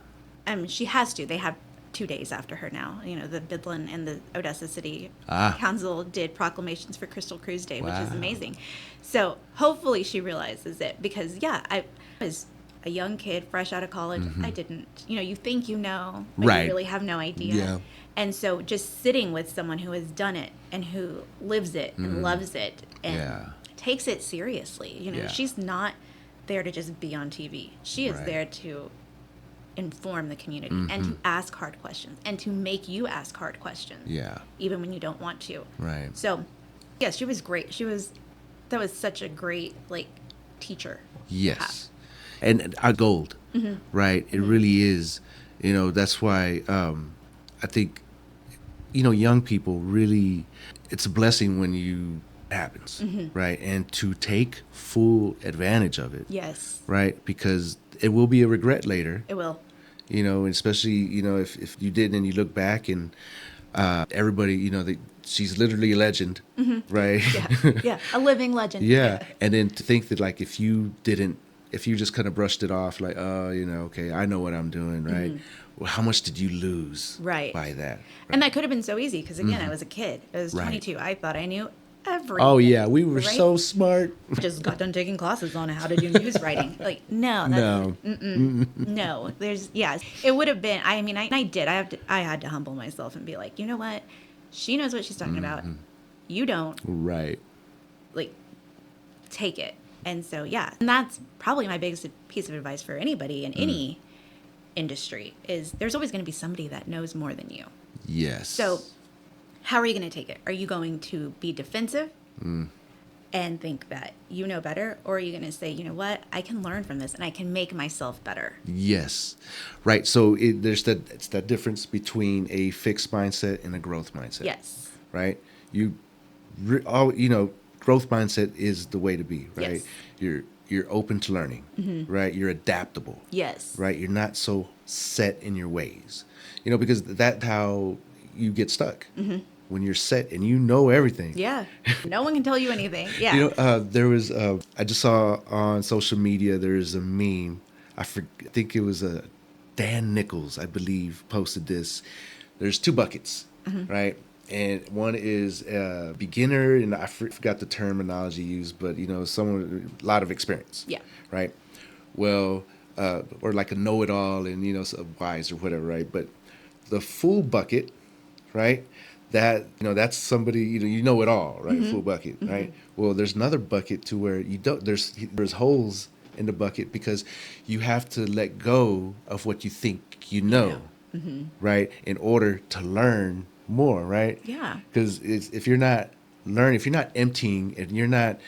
She has to. They have 2 days after her now. The Midland and the Odessa City Council did proclamations for Crystal Cruz Day, which is amazing. So hopefully she realizes it, because, I was a young kid, fresh out of college. I didn't, you think but right. you really have no idea. Yeah. And so just sitting with someone who has done it and who lives it and loves it and takes it seriously. She's not there to just be on TV. She is there to inform the community and to ask hard questions and to make you ask hard questions. Yeah. Even when you don't want to. Right. So, she was great. That was such a great, like, teacher. Yes. And our gold, right? It really is. That's why I think, young people really, it's a blessing when you happens, right? And to take full advantage of it. Yes. Right? Because it will be a regret later. It will. Especially, if you didn't and you look back and everybody, she's literally a legend, right? Yeah, a living legend. Yeah. And then to think that, like, if you just kind of brushed it off, like, okay, I know what I'm doing, right? Well, how much did you lose by that? Right? And that could have been so easy, because, again, I was a kid. I was 22. I thought I knew everything. Oh, yeah, we were so smart. Just got done taking classes on how to do news writing. Like, no. It would have been, I did. I had to humble myself and be like, you know what? She knows what she's talking about. You don't. Right. Like, take it. And so, and that's probably my biggest piece of advice for anybody in any industry, is there's always going to be somebody that knows more than you. Yes. So how are you going to take it? Are you going to be defensive and think that you know better? Or are you going to say, you know what, I can learn from this and I can make myself better? Yes. Right. So it's that difference between a fixed mindset and a growth mindset. Yes. Right? Growth mindset is the way to be, right? Yes. You're open to learning, right? You're adaptable. Yes. Right? You're not so set in your ways. Because that's how you get stuck. when you're set and you know everything. Yeah. No one can tell you anything. Yeah. There was I just saw on social media there's a meme. I think it was Dan Nichols, I believe, posted this. There's 2 buckets, right? And one is beginner, and I forgot the terminology used, but someone a lot of experience. Yeah. Right. Well, or like a know-it-all, and wise or whatever, right? But the full bucket, right? That that's somebody you know it all, right? Full bucket, right? Well, there's another bucket to where you don't. There's holes in the bucket because you have to let go of what you think you know, right? In order to learn more, right? Yeah. Because if you're not learning, if you're not emptying, and you're not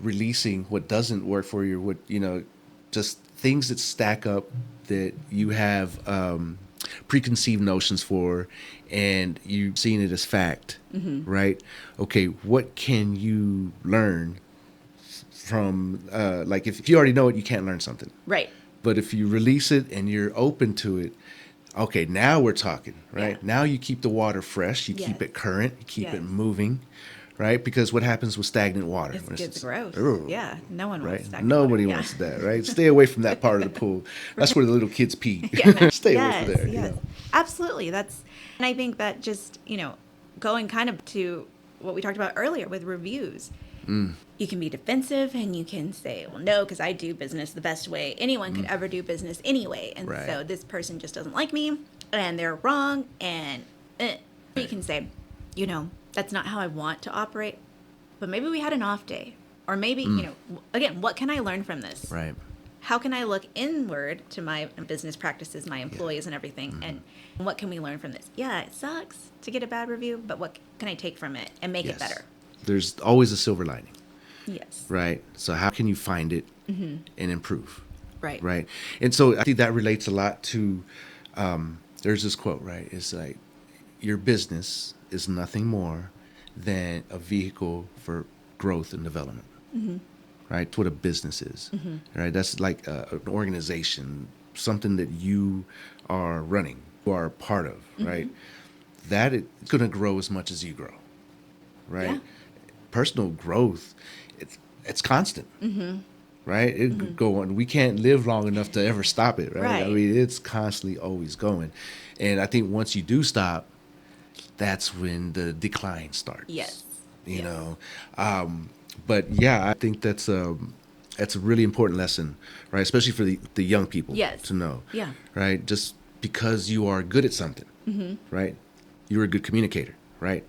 releasing what doesn't work for you, what just things that stack up that you have preconceived notions for, and you've seen it as fact, right? Okay, what can you learn from, like if you already know it, you can't learn something. Right. But if you release it and you're open to it, okay, now we're talking, right? Yeah. Now you keep the water fresh, you Yes. keep it current, you keep Yes. it moving, right? Because what happens with stagnant water? It's When gets gross. Ugh, Yeah. No one right? wants that. Nobody wants that, right? Stay away from that part of the pool. That's where the little kids pee. Yeah. Stay away Yes, from there. yes. Absolutely. And I think that just, going kind of to what we talked about earlier with reviews, you can be defensive and you can say, well, no, because I do business the best way anyone could ever do business anyway. And Right. so this person just doesn't like me and they're wrong. And you can say, that's not how I want to operate. But maybe we had an off day. Or maybe, again, what can I learn from this? Right. How can I look inward to my business practices, my employees and everything, and what can we learn from this? Yeah, it sucks to get a bad review, but what can I take from it and make it Yes. better? There's always a silver lining, Yes. right? So how can you find it and improve? Right. Right. And so I think that relates a lot to, there's this quote, right? It's like, your business is nothing more than a vehicle for growth and development. Right? That's what a business is. Right? That's like an organization, something that you are running, you are a part of, right? That it's going to grow as much as you grow, right? Yeah. Personal growth, it's constant. Right? It could go on. We can't live long enough to ever stop it, right? I Right. mean, it's constantly always going. And I think once you do stop, that's when the decline starts. Yes. You Yes. know? But yeah, I think that's a really important lesson, right? Especially for the young people Yes. to know. Yeah. Right? Just because you are good at something, right? You're a good communicator, right?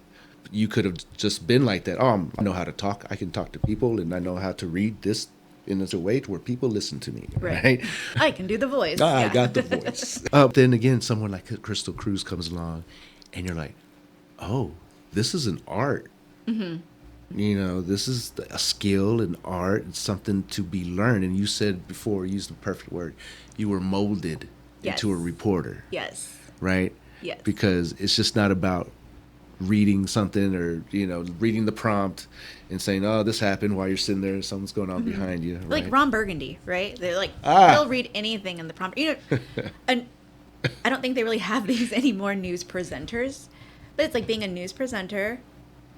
You could have just been like that. Oh, I know how to talk. I can talk to people, and I know how to read this in such a way to where people listen to me, right? I can do the voice. I Yeah. got the voice. Then again, someone like Crystal Cruz comes along, and you're like, oh, this is an art. This is a skill and art. It's something to be learned. And you said before, you used the perfect word. You were molded into a Yes. reporter, Yes. right? Yes. Because it's just not about reading something or, reading the prompt and saying, oh, this happened while you're sitting there. Something's going on behind you. Like right? Ron Burgundy, right? They're like, Ah. they'll read anything in the prompt. And I don't think they really have these anymore, news presenters. But it's like being a news presenter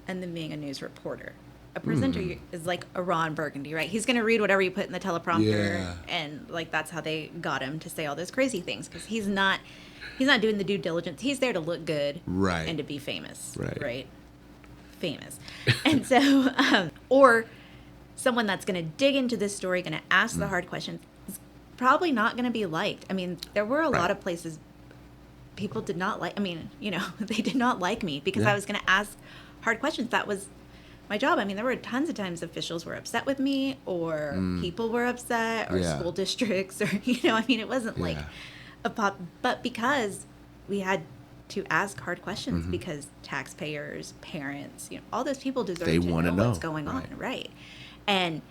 and then being a news reporter. A presenter is like a Ron Burgundy, right? He's going to read whatever you put in the teleprompter. Yeah. And like that's how they got him to say all those crazy things because he's not doing the due diligence. He's there to look good Right. and to be famous, Right. Famous. And so, or someone that's going to dig into this story, going to ask the hard questions, is probably not going to be liked. I mean, there were a lot Right. of places people did not like, they did not like me because Yeah. I was going to ask hard questions. That was my job. I mean, there were tons of times officials were upset with me or people were upset or Yeah. school districts or, it wasn't like Yeah. a pop, but because we had to ask hard questions because taxpayers, parents, all those people deserve They to wanna know what's know, going on, right. right? And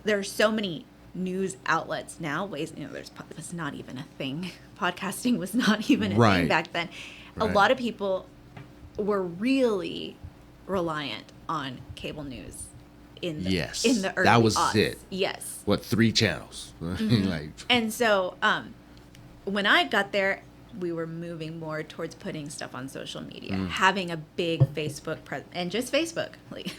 there's so many news outlets now. It's not even a thing. Podcasting was not even a Right. thing back then. A Right. lot of people were really reliant on cable news in the, Yes. in the early That was aughts. it. Yes. What, 3 channels? Like, And so when I got there, we were moving more towards putting stuff on social media, having a big Facebook and just Facebook. Like,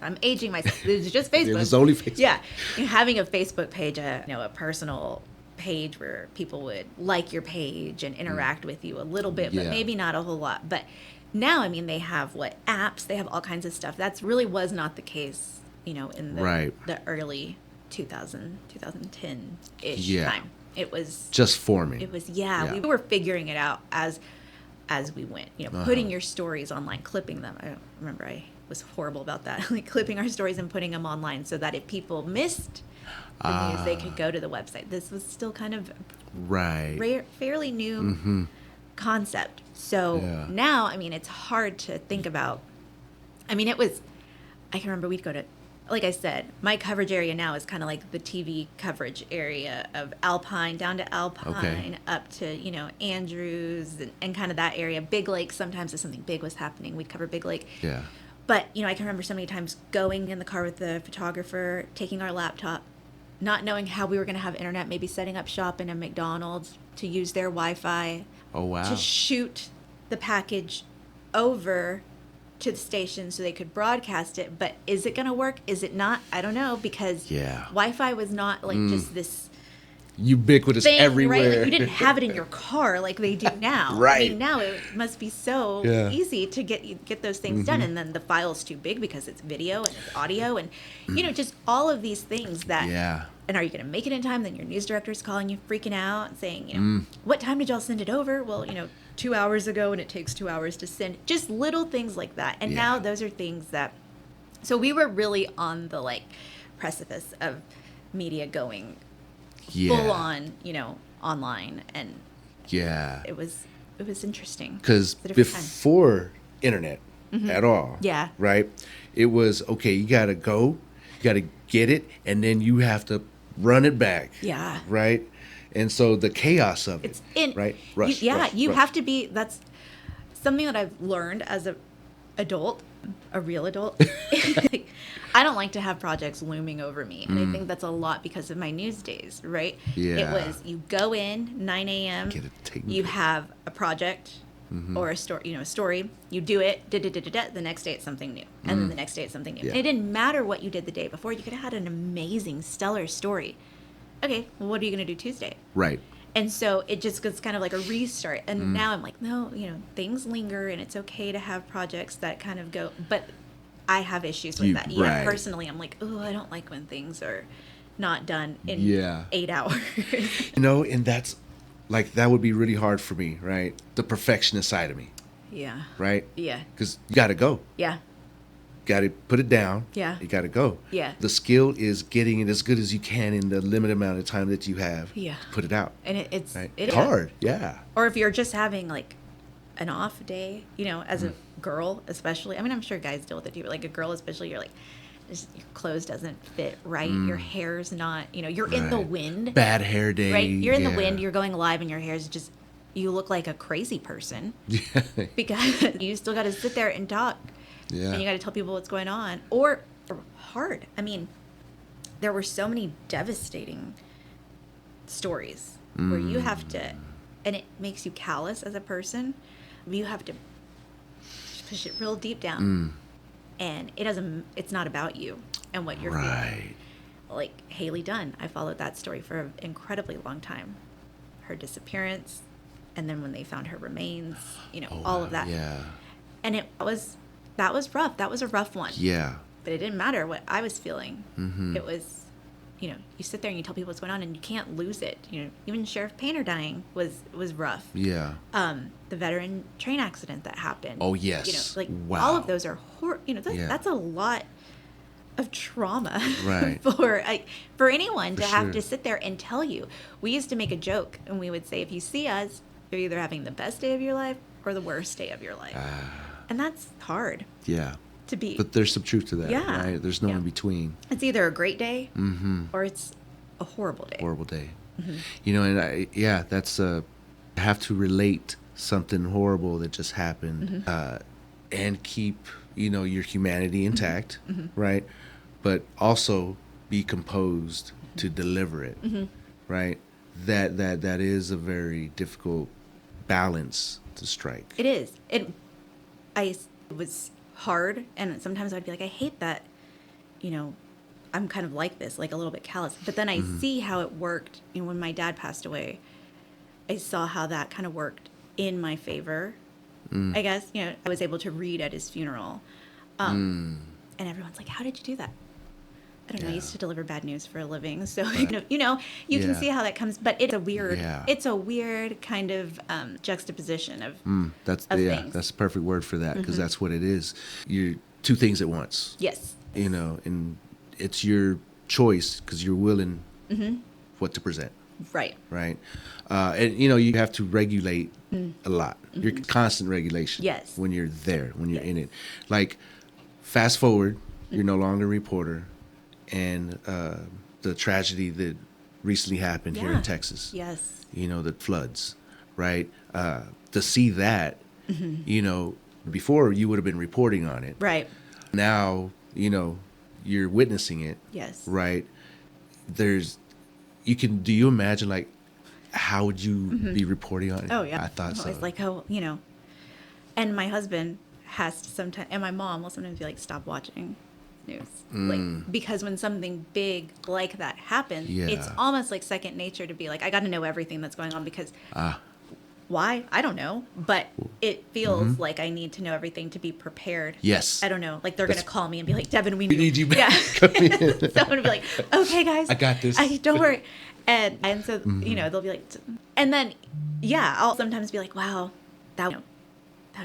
I'm aging myself. It was just Facebook. It was only Facebook. Yeah, having a Facebook page, a personal page where people would like your page and interact with you a little bit, but maybe not a whole lot. But now, I mean, they have apps, they have all kinds of stuff. That's really was not the case, in the early 2010-ish time. It was just forming. It was, we were figuring it out as we went, putting your stories online, clipping them. I remember I was horrible about that, like clipping our stories and putting them online so that if people missed the news, they could go to the website. This was still kind of fairly new concept. So now, I mean, it's hard to think about. I mean, I can remember we'd go to, like I said, my coverage area now is kind of like the TV coverage area of Alpine, down to Alpine, up to, Andrews and kind of that area. Big Lake, sometimes if something big was happening, we'd cover Big Lake. Yeah. But, I can remember so many times going in the car with the photographer, taking our laptop, not knowing how we were going to have internet, maybe setting up shop in a McDonald's to use their Wi-Fi. Oh, wow. To shoot the package over to the station so they could broadcast it. But is it going to work? Is it not? I don't know, because Wi-Fi was not like just this ubiquitous thing, everywhere. Right? Like, you didn't have it in your car like they do now. Right. I mean, now it must be so easy to get those things done. And then the file's too big because it's video and it's audio and, just all of these things that... Yeah. And are you going to make it in time? Then your news director's calling you, freaking out, and saying, what time did y'all send it over? Well, 2 hours ago, and it takes 2 hours to send. Just little things like that. And now those are things that... So we were really on the, precipice of media going full on, online. And it was interesting. Because before internet at all, right? It was, okay, you got to go, you got to get it, and then you have to run it back. Yeah. Right? And so the chaos of it, right? Rush, you rush. have to be, that's something that I've learned as a real adult. I don't like to have projects looming over me. And I think that's a lot because of my news days, right? Yeah. It was, you go in 9 a.m., you have a project or a story, you do it, the next day it's something new. And then the next day it's something new. Yeah. And it didn't matter what you did the day before. You could have had an amazing, stellar story. Okay, well, what are you going to do Tuesday? Right. And so it just gets kind of like a restart. And now I'm like, no, things linger and it's okay to have projects that kind of go. But I have issues with that. Yeah, personally, I'm like, oh, I don't like when things are not done in 8 hours. And that's that would be really hard for me, right? The perfectionist side of me. Yeah. Right? Yeah. Because you got to go. Yeah. Got to put it down. Yeah. You got to go. Yeah. The skill is getting it as good as you can in the limited amount of time that you have. Yeah. To put it out. And it's right? It's hard. Yeah. Or if you're just having an off day, as a girl, especially. I mean, I'm sure guys deal with it too, but a girl especially, you're your clothes doesn't fit right. Your hair's not, you're in the wind. Bad hair day. Right. You're in the wind. You're going live and your hair's just, you look like a crazy person. Yeah. Because you still got to sit there and talk. Yeah. And you got to tell people what's going on. Or hard. I mean, there were so many devastating stories where you have to, and it makes you callous as a person. You have to push it real deep down. And it's not about you and what you're feeling. Like Haley Dunn, I followed that story for an incredibly long time. Her disappearance, and then when they found her remains, all of that. Yeah. And that was rough. That was a rough one. Yeah. But it didn't matter what I was feeling. It was, you sit there and you tell people what's going on and you can't lose it. Even Sheriff Painter dying was rough. Yeah. The veteran train accident that happened. Oh, yes. Wow. All of those are that's a lot of trauma. Right. for anyone to have to sit there and tell you. We used to make a joke and we would say, if you see us, you're either having the best day of your life or the worst day of your life. And that's hard. Yeah. To be. But there's some truth to that. Yeah. Right? There's no in between. It's either a great day or it's a horrible day. Horrible day. And that's have to relate something horrible that just happened and keep, your humanity intact, right? But also be composed to deliver it, right? That is a very difficult balance to strike. It is. It was hard, and sometimes I'd be like, I hate that, I'm kind of like this, like a little bit callous. But then I see how it worked. When my dad passed away, I saw how that kind of worked in my favor. I guess, I was able to read at his funeral. And everyone's like, how did you do that? I don't know. I used to deliver bad news for a living. So, you can see how that comes. But it's a weird kind of juxtaposition of That's things. That's the perfect word for that, because that's what it is. You're two things at once. Yes. And it's your choice because you're willing what to present. Right. Right. And, you have to regulate a lot. You're constant regulation. Yes. When you're there, when you're in it. Like, fast forward, you're no longer a reporter. And the tragedy that recently happened here in Texas. Yes. The floods, right? To see that, before you would have been reporting on it. Right. Now, you're witnessing it. Yes. Right. Do you imagine, like, how would you be reporting on it? Oh, yeah. I thought so. It's like, and my husband has to sometimes, and my mom will sometimes be like, stop watching news. Like, because when something big like that happens, it's almost like second nature to be like, I got to know everything that's going on, because why? I don't know. But it feels like I need to know everything to be prepared. Yes. I don't know. Like, they're going to call me and be like, Devin, we need you back. Yeah. Come in. So I'm going to be like, okay, guys. I got this. Don't worry. And so, they'll be like, and then, I'll sometimes be like, wow, that'd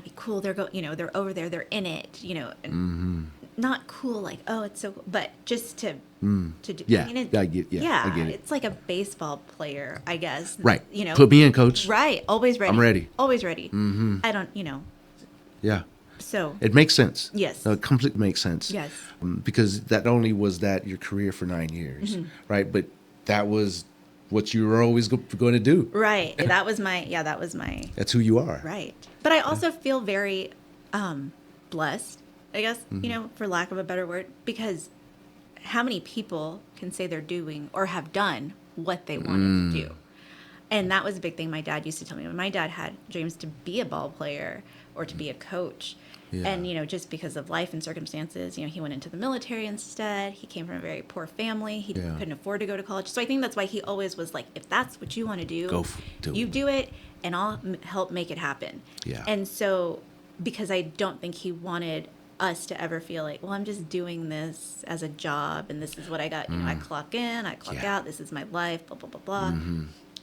be cool. They're they're over there, they're in it, and not cool, like, oh, it's so cool, but just to do. Yeah. I I get it. It's like a baseball player, I guess. Right. Put me in, coach. Right. Always ready. I'm ready. Always ready. I don't, Yeah. So. It makes sense. Yes. It completely makes sense. Yes. Because that only was your career for 9 years, right? But that was what you were always going to do. Right. That was my. That's who you are. Right. But I also feel very blessed, I guess, for lack of a better word, because how many people can say they're doing or have done what they wanted to do? And that was a big thing my dad used to tell me. When my dad had dreams to be a ball player or to be a coach, and, just because of life and circumstances, he went into the military instead. He came from a very poor family. He couldn't afford to go to college. So I think that's why he always was like, if that's what you want to do, do it, and I'll help make it happen. Yeah. And so, because I don't think he wanted us to ever feel like, well, I'm just doing this as a job, and this is what I got. I clock in, I clock out. This is my life, blah, blah, blah, blah.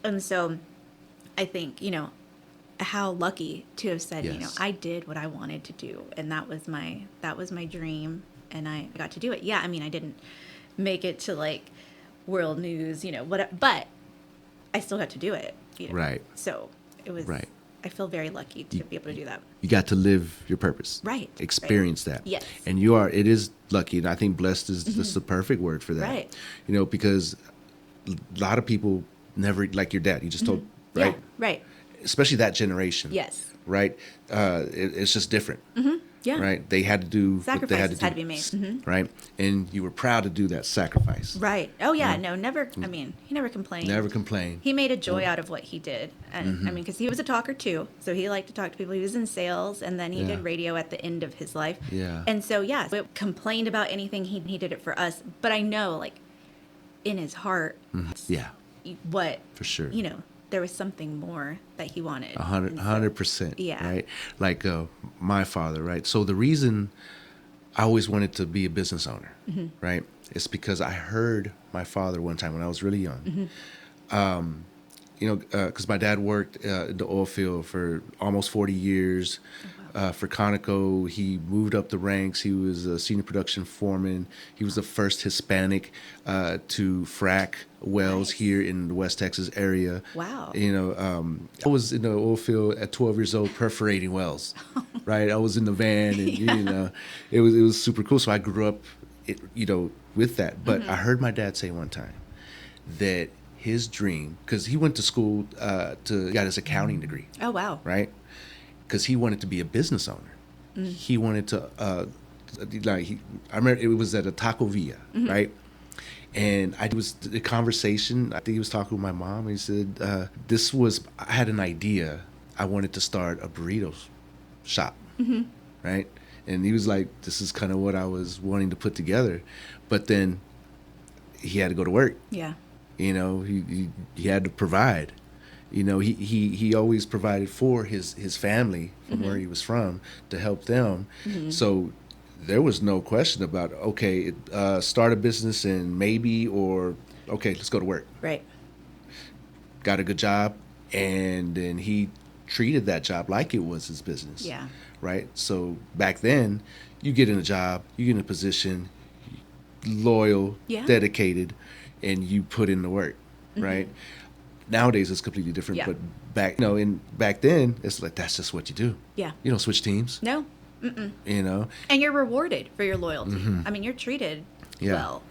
And so I think, how lucky to have said, I did what I wanted to do, and that was my dream, and I got to do it. Yeah, I mean, I didn't make it to like world news, but I still got to do it. Right. So it was. Right. I feel very lucky to be able to do that. You got to live your purpose. Right. Experience that. Yes. And it is lucky, and I think blessed is just the perfect word for that. Right. Because a lot of people never, like your dad, you just told, right? Yeah, right. Especially that generation. Yes. Right? It's just different. Yeah. Right? They had to do sacrifices what they had to do. Had to be made. Right? And you were proud to do that sacrifice. Right. Oh, yeah. No, never. I mean, he never complained. Never complained. He made a joy out of what he did. And I mean, because he was a talker too. So he liked to talk to people. He was in sales, and then he did radio at the end of his life. Yeah. And so, we complained about anything. He did it for us. But I know, like, in his heart, yeah, what, for sure, there was something more that he wanted. 100%. Yeah. Right. Like my father. Right. So the reason I always wanted to be a business owner, right, is because I heard my father one time when I was really young. Because my dad worked in the oil field for almost 40 years. For Conoco, he moved up the ranks. He was a senior production foreman. He was the first Hispanic to frack wells here in the West Texas area. Wow. I was in the oil field at 12 years old perforating wells, right? I was in the van, and it was super cool. So I grew up, with that. But I heard my dad say one time that his dream, because he went to school got his accounting degree. Oh, wow. Right? Because he wanted to be a business owner. He wanted to, I remember it was at a Taco Villa, right? And I was the conversation. I think he was talking with my mom. And he said, I had an idea I wanted to start a burrito shop, right? And he was like, this is kind of what I was wanting to put together. But then he had to go to work. Yeah. You know, he had to provide. You know, he always provided for his family from where he was from to help them. So there was no question about, okay, start a business and maybe, or, okay, let's go to work. Right. Got a good job, and then he treated that job like it was his business. Yeah. Right? So back then, you get in a job, you get in a position, loyal, Yeah. dedicated, and you put in the work, right? Nowadays it's completely different, Yeah. but back then it's like that's just what you do. Yeah. You don't switch teams. No. You know, And you're rewarded for your loyalty. I mean, you're treated Yeah. well.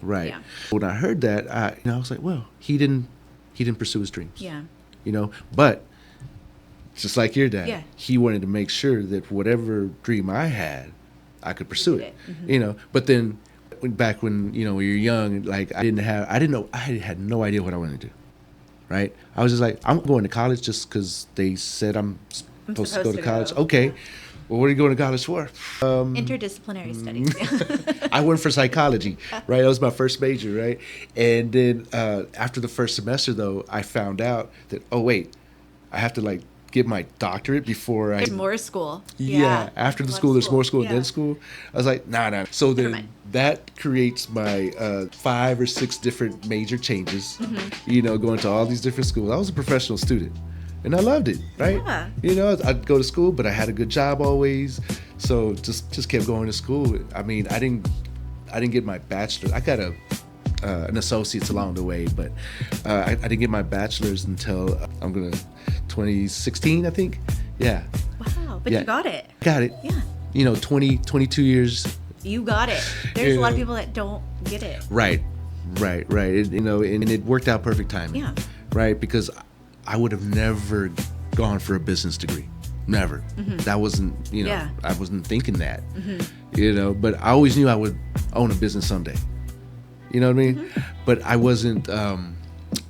right? Yeah. When I heard that, I was like, well, he didn't pursue his dreams. Yeah. You know, but just like your dad, Yeah. he wanted to make sure that whatever dream I had, I could pursue did it. it. You know, but then back when you know when you're young, like I had no idea what I wanted to do. Right? I was just like, I'm going to college just because they said I'm supposed to go to college. Okay. Yeah. Well, what are you going to college for? Interdisciplinary studies. Yeah. I went for psychology, right? That was my first major, right? And then after the first semester, though, I found out that, oh, wait, I have to, like, get my doctorate before I... There's more school. Yeah, after the Love school, there's more school Yeah. than school. I was like, nah. So then mind. that creates my 5 or 6 different major changes, you know, going to all these different schools. I was a professional student, and I loved it, right? Yeah. You know, I'd go to school, but I had a good job always. So just kept going to school. I mean, I didn't get my bachelor's. I got an associate's along the way, but I didn't get my bachelor's until 2016, I think. Yeah. Wow. But Yeah. you got it. Got it. Yeah. You know, 22 years. You got it. There's a lot of Yeah. people that don't get it. Right. It, you know, and it worked out perfect timing. Yeah. Right. Because I would have never gone for a business degree. Never. That wasn't, you know, Yeah. I wasn't thinking that, you know, but I always knew I would own a business someday. You know what I mean? But I wasn't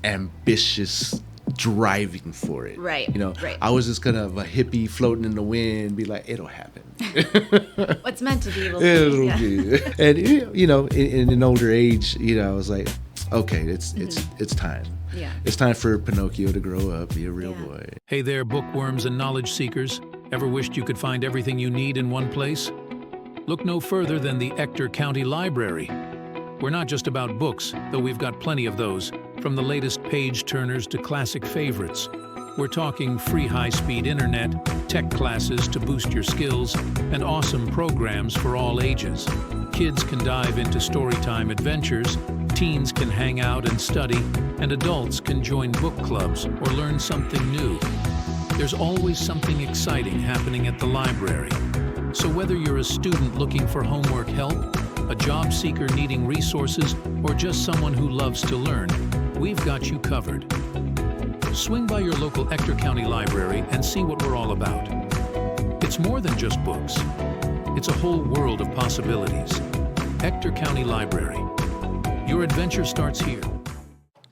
ambitious driving for it. Right, You know, right. I was just kind of a hippie floating in the wind, be like, it'll happen. What's meant to be will be. It'll Yeah. be. And, you know, in an older age, you know, I was like, okay, it's time. Yeah. It's time for Pinocchio to grow up, be a real Yeah. boy. Hey there, bookworms and knowledge seekers. Ever wished you could find everything you need in one place? Look no further than the Ector County Library. We're not just about books, though we've got plenty of those, from the latest page-turners to classic favorites. We're talking free high-speed internet, tech classes to boost your skills, and awesome programs for all ages. Kids can dive into storytime adventures, teens can hang out and study, and adults can join book clubs or learn something new. There's always something exciting happening at the library. So whether you're a student looking for homework help, a job seeker needing resources, or just someone who loves to learn, we've got you covered. Swing by your local Ector County Library and see what we're all about. It's more than just books. It's a whole world of possibilities. Ector County Library. Your adventure starts here.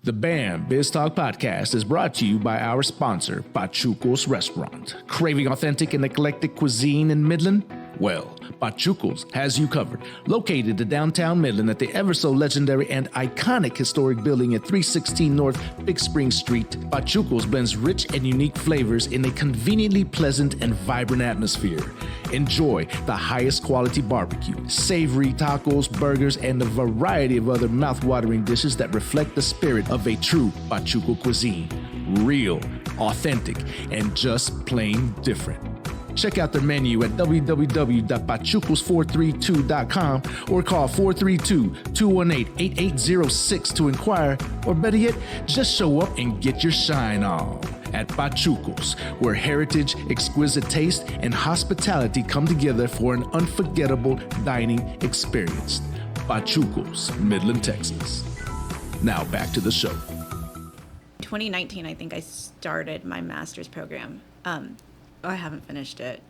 The BAM BizTalk podcast is brought to you by our sponsor, Pachuco's Restaurant. Craving authentic and eclectic cuisine in Midland? Well, Pachuco's has you covered. Located in downtown Midland at the ever-so-legendary and iconic historic building at 316 North Big Spring Street, Pachuco's blends rich and unique flavors in a conveniently pleasant and vibrant atmosphere. Enjoy the highest quality barbecue, savory tacos, burgers, and a variety of other mouth-watering dishes that reflect the spirit of a true Pachuco cuisine. Real, authentic, and just plain different. Check out their menu at www.pachucos432.com or call 432-218-8806 to inquire, or better yet, just show up and get your shine on. At Pachucos, where heritage, exquisite taste, and hospitality come together for an unforgettable dining experience. Pachucos, Midland, Texas. Now back to the show. 2019, I think I started my master's program. I haven't finished it.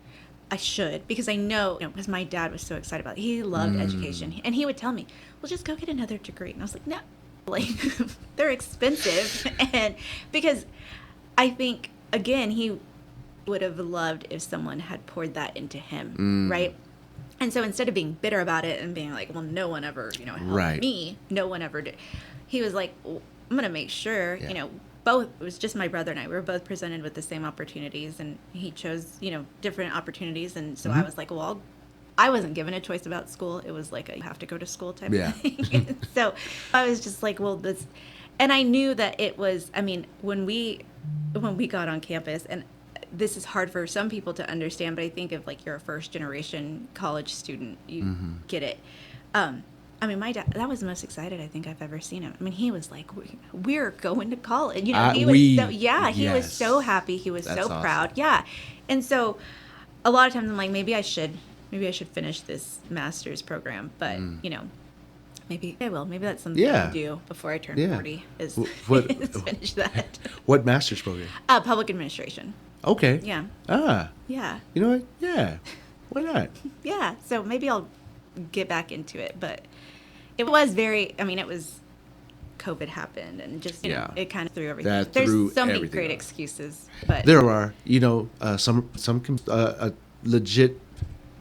I should, because I know, because my dad was so excited about it. He loved education. And he would tell me, well, just go get another degree. And I was like, no, like, they're expensive. And because I think, again, he would have loved if someone had poured that into him, right? And so instead of being bitter about it and being like, well, no one ever, helped Right. me, no one ever did. He was like, well, I'm going to make sure, Yeah. both, it was just my brother and I, we were both presented with the same opportunities, and he chose, different opportunities. And so I was like, well, I wasn't given a choice about school. It was like, you have to go to school type Yeah. of thing. So I was just like, well, and I knew that it was, when we got on campus, and this is hard for some people to understand, but I think if like you're a first generation college student, you get it. My dad, that was the most excited I think I've ever seen him. He was like, we're going to college. He was so happy. He was That's so awesome. proud. Yeah. And so a lot of times I'm like, maybe I should finish this master's program, but maybe I will. Maybe that's something Yeah. I do before I turn Yeah. 40 is, What- is finish that. What master's program? Public administration. Okay. Yeah. Yeah. You know what? Yeah. Why not? Yeah. So maybe I'll get back into it, but it was it was COVID happened, and just it kind of threw everything. That There's threw so many everything great off. excuses, but There are, a legit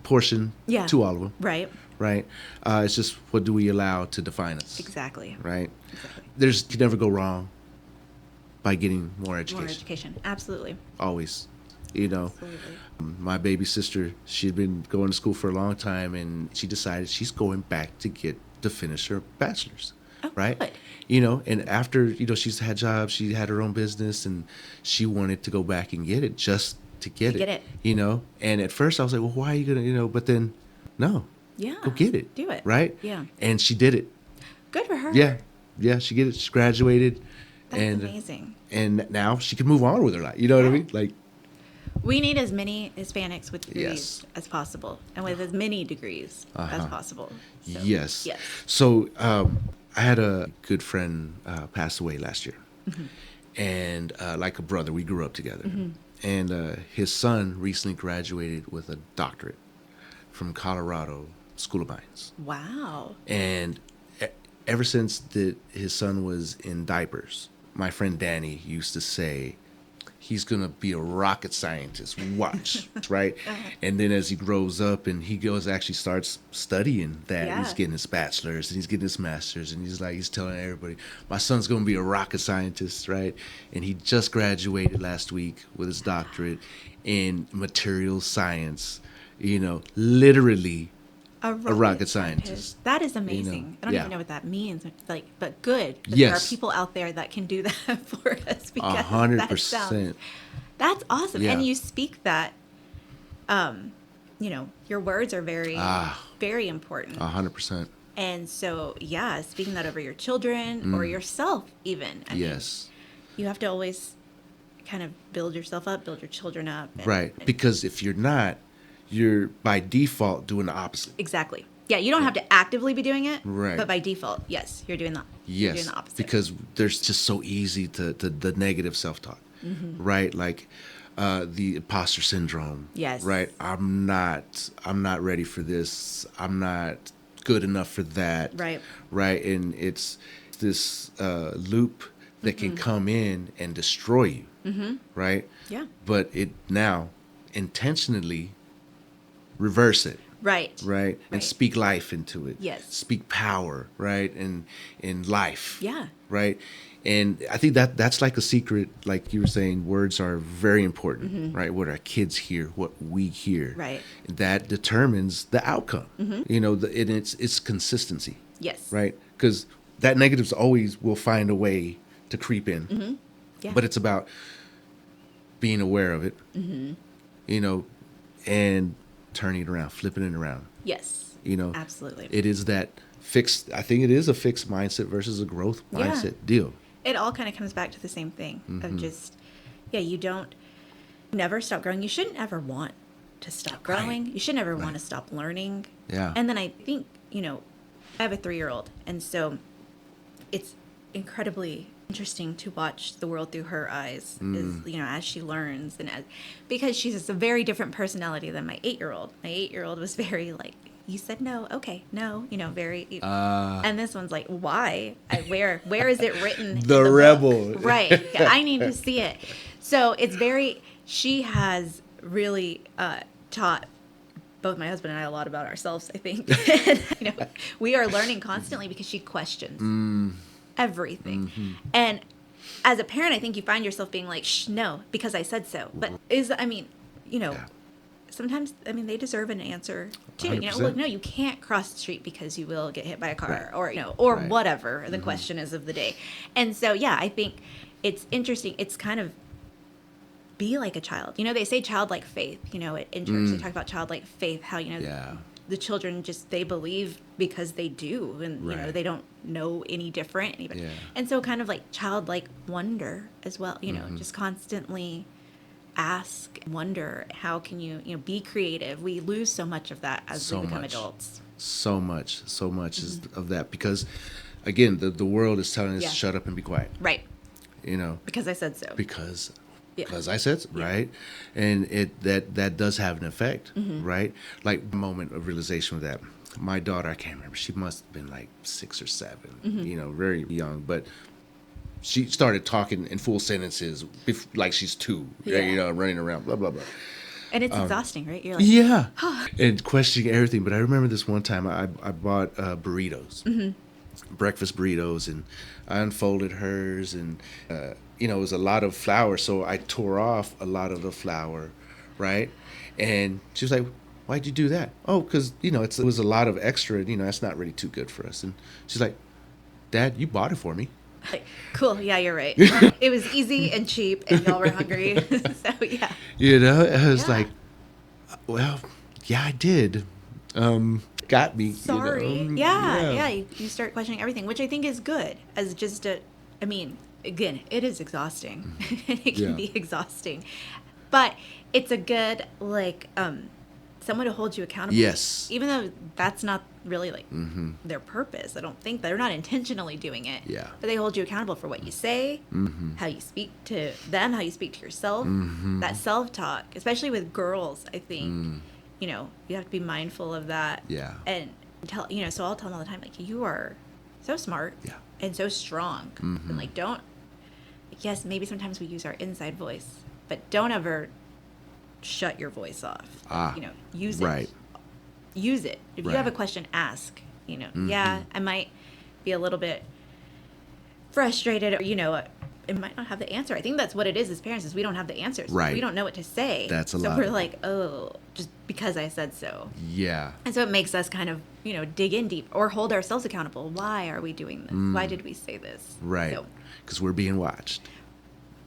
portion Yeah. to all of them, right, right? It's just what do we allow to define us, exactly. right? Exactly. You can never go wrong by getting more education. More education, absolutely. Always, Absolutely. My baby sister, she'd been going to school for a long time, and she decided she's going back to finish her bachelor's. Oh, right? good. And after, she's had jobs, she had her own business, and she wanted to go back and get it just to get get it. And at first I was like, well, why are you going to, but then, no. Yeah. Go get it. Do it. Right? Yeah. And she did it. Good for her. Yeah. Yeah, she did it. She graduated. That's and, amazing. And now she can move on with her life. You know what I mean? Like, we need as many Hispanics with degrees Yes. as possible, and with as many degrees as possible. So, yes. Yes. So I had a good friend pass away last year. And like a brother, we grew up together. And his son recently graduated with a doctorate from Colorado School of Mines. Wow. And ever since his son was in diapers, my friend Danny used to say, he's going to be a rocket scientist. Watch, right? And then as he grows up and he actually starts studying that, Yeah. he's getting his bachelor's and he's getting his master's, and he's telling everybody, my son's going to be a rocket scientist, right? And he just graduated last week with his doctorate in materials science, literally A rocket scientist. That is amazing. I don't yeah. even know what that means. But good. That Yes. There are people out there that can do that for us. Because 100%. That's awesome. Yeah. And you speak that. Your words are very, very important. 100%. And so, speaking that over your children or yourself, even. I mean, Yes. you have to always kind of build yourself up, build your children up. Right. Because if you're not, you're by default doing the opposite. Exactly. Yeah, you don't have to actively be doing it. Right. But by default, yes, you're doing that. You're doing Yes. the opposite. Because there's just so easy to the negative self-talk. Right? Like the imposter syndrome. Yes. Right? I'm not ready for this. I'm not good enough for that. Right. Right? And it's this loop that can come in and destroy you. Right? Yeah. But it now intentionally reverse it. Right. Right? And Right. speak life into it. Yes. Speak power, right? And in life. Yeah. Right? And I think that's like a secret, like you were saying, words are very important, right? What our kids hear, what we hear. Right. That determines the outcome. And it's consistency. Yes. Right? Because that negatives always will find a way to creep in. Yeah. But it's about being aware of it, and turning it around, flipping it around. Yes. Absolutely. It is that fixed, I think it is a fixed mindset versus a growth Yeah. mindset deal. It all kind of comes back to the same thing of just, you don't never stop growing. You shouldn't ever want to stop growing. You should never want to stop learning. Yeah. And then I think, I have a 3-year-old. And so it's incredibly interesting to watch the world through her eyes, as she learns because she's a very different personality than my 8-year-old. My 8-year-old was very like, you said no, okay, no, very. And this one's like, why? Where is it written? The in rebel. book? Right. I need to see it. So it's very, she has really taught both my husband and I a lot about ourselves, I think. And, we are learning constantly because she questions everything. Mm-hmm. And as a parent, I think you find yourself being like, shh, no, because I said so. But sometimes, they deserve an answer too. 100%. Look, no, you can't cross the street because you will get hit by a car, or Right. whatever the question is of the day. And so, yeah, I think it's interesting. It's kind of be like a child. They say childlike faith, in church they talk about childlike faith, how, the children they believe because they do. And, Right. they don't know any different. Yeah. And so kind of like childlike wonder as well, just constantly ask, wonder, how can you, be creative? We lose so much of that as we become adults. So much is of that, because again, the world is telling us Yeah. to shut up and be quiet. Right. Because I said so. Because Yeah. I said so, right? And that does have an effect, Mm-hmm. right? Like moment of realization with that. My daughter, I can't remember, she must have been like 6 or 7, Mm-hmm. very young, but she started talking in full sentences like she's 2, Yeah. running around, blah, blah, blah. And it's exhausting, right? You're like, Yeah. And questioning everything. But I remember this one time I bought burritos, breakfast burritos, and I unfolded hers, and, it was a lot of flour. So I tore off a lot of the flour, right? And she was like, why'd you do that? Oh, because, it was a lot of extra, that's not really too good for us. And she's like, Dad, you bought it for me. like, cool. Yeah, you're right. It was easy and cheap, and y'all were hungry. So yeah. I was Yeah. like, well, yeah, I did. Got me. Sorry. Yeah. You start questioning everything, which I think is good. As just again, it is exhausting. It can Yeah. be exhausting, but it's a good someone to hold you accountable. Yes. Even though that's not really their purpose. I don't think they're not intentionally doing it. Yeah. But they hold you accountable for what you say, how you speak to them, how you speak to yourself. That self-talk, especially with girls, I think, you have to be mindful of that. Yeah. And so I'll tell them all the time, like, you are so smart Yeah. and so strong. And don't, yes, maybe sometimes we use our inside voice, but don't ever shut your voice off. Use it. Right. Use it. If you Right. have a question, ask. Yeah, I might be a little bit frustrated, or it might not have the answer. I think that's what it is as parents, is we don't have the answers. Right. We don't know what to say. That's a so lot we're of it. like, oh, just because I said so. Yeah. And so it makes us kind of, dig in deep or hold ourselves accountable. Why are we doing this? Why did we say this? Right. So, Because we're being watched.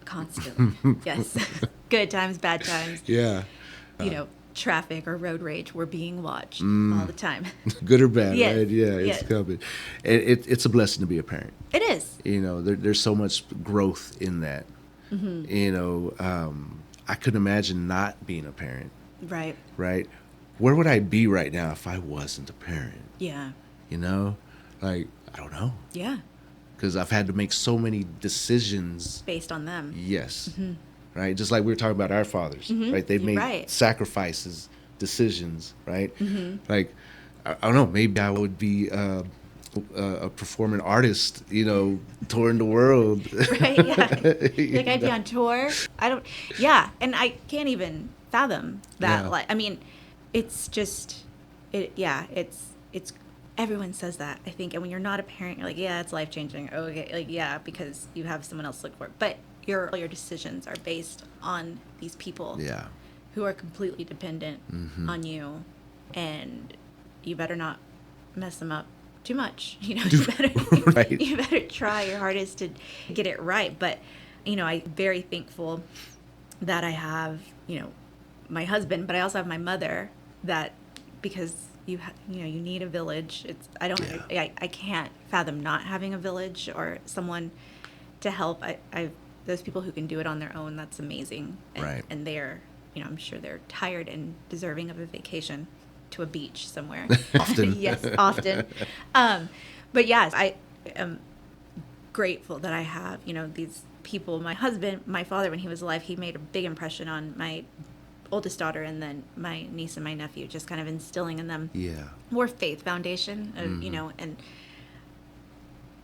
constantly. Yes. Good times, bad times. Yeah. Traffic or road rage. We're being watched all the time. Good or bad, Yes. right? Yeah, it's Yes. coming. And it's a blessing to be a parent. It is. There's so much growth in that. I couldn't imagine not being a parent, Right. right? Where would I be right now if I wasn't a parent? Yeah. I don't know. Yeah. Because I've had to make so many decisions. Based on them. Yes. Right? Just like we were talking about our fathers, right? They've made Right. sacrifices, decisions, right? Like, I don't know, maybe I would be a performing artist, touring the world. Right. Yeah. Like I'd be on tour. Yeah. And I can't even fathom that. Yeah. It's just, it's, everyone says that, I think. And when you're not a parent, you're like, yeah, it's life changing. Okay. Yeah, because you have someone else to look for. But all your decisions are based on these people Yeah. who are completely dependent on you, and you better not mess them up too much. You better Right. you better try your hardest to get it right. But I'm very thankful that I have my husband, but I also have my mother, that because you need a village. I can't fathom not having a village or someone to help. I those people who can do it on their own, that's amazing. And, Right. And they're, I'm sure they're tired and deserving of a vacation to a beach somewhere. Often. Yes, often. But yes, I am grateful that I have, these people. My husband, my father, when he was alive, he made a big impression on my oldest daughter, and then my niece and my nephew, just kind of instilling in them Yeah. more faith foundation, and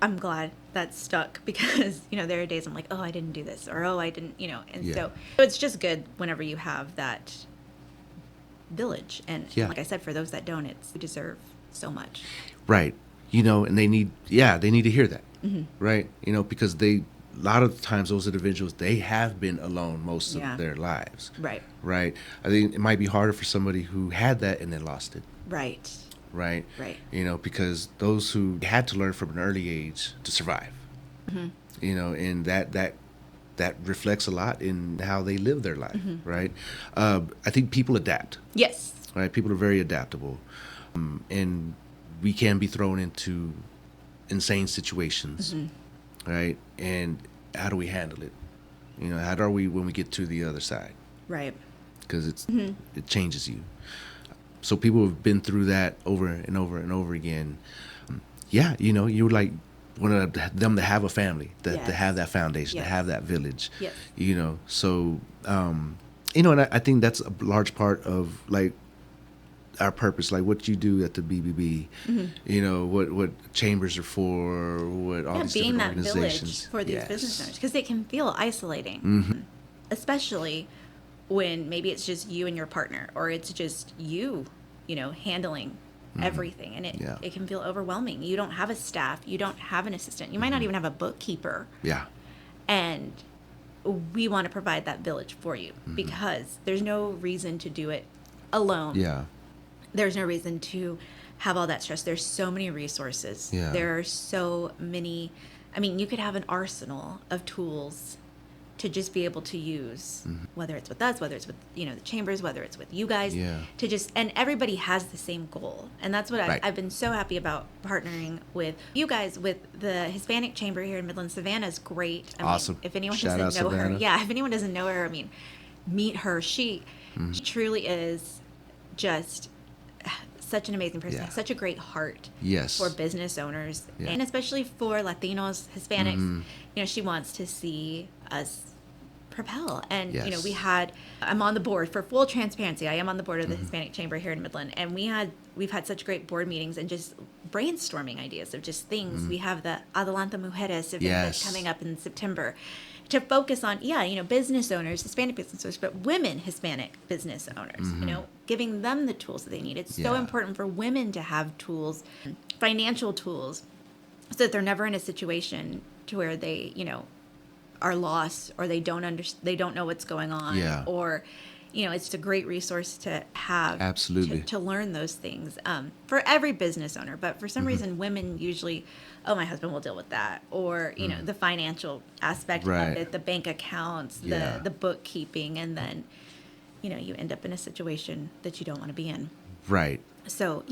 I'm glad that stuck because, there are days I'm like, oh, I didn't do this, or, oh, I didn't, and so it's just good whenever you have that village. And like I said, for those that don't, you deserve so much. Right. And they need to hear that. Right. Because a lot of times those individuals, they have been alone most of their lives. Right. Right. I think it might be harder for somebody who had that and then lost it. Right. Right. Right. Because those who had to learn from an early age to survive, and that reflects a lot in how they live their life. Right. I think people adapt. Yes. Right. People are very adaptable. And we can be thrown into insane situations. Right. And how do we handle it? How do we when we get to the other side? Right. Because it changes you. So people have been through that over and over and over again. You like want them to have a family, to have that foundation, to have that village. Yes. So and I think that's a large part of like our purpose, like what you do at the BBB. What chambers are for, what all these being different that organizations village for these business owners, because it can feel isolating, especially when maybe it's just you and your partner, or it's just you, handling everything, and it can feel overwhelming. You don't have a staff, you don't have an assistant, you might not even have a bookkeeper. Yeah. And we want to provide that village for you because there's no reason to do it alone. Yeah. There's no reason to have all that stress. There's so many resources. Yeah. There are so many. I mean, you could have an arsenal of tools to just be able to use, whether it's with us, whether it's with, the chambers, whether it's with you guys, to just, and everybody has the same goal. And that's what I've been so happy about partnering with you guys, with the Hispanic Chamber here in Midland. Savannah's great. Awesome. If anyone doesn't know her, if anyone doesn't know her, meet her. She truly is just such an amazing person, such a great heart for business owners, and especially for Latinos, Hispanics. She wants to see us propel. And, I'm on the board, for full transparency, I am on the board of the Hispanic Chamber here in Midland. And we've had such great board meetings and just brainstorming ideas of just things. We have the Adelanta Mujeres event that's coming up in September to focus on, business owners, Hispanic business owners, but women Hispanic business owners, giving them the tools that they need. It's so important for women to have tools, financial tools, so that they're never in a situation to where they, are lost, or they don't know what's going on, or it's a great resource to have. Absolutely. To learn those things for every business owner. But for some reason, women usually, oh, my husband will deal with that, or the financial aspect of it, the bank accounts, the bookkeeping, and then you end up in a situation that you don't want to be in. Right. So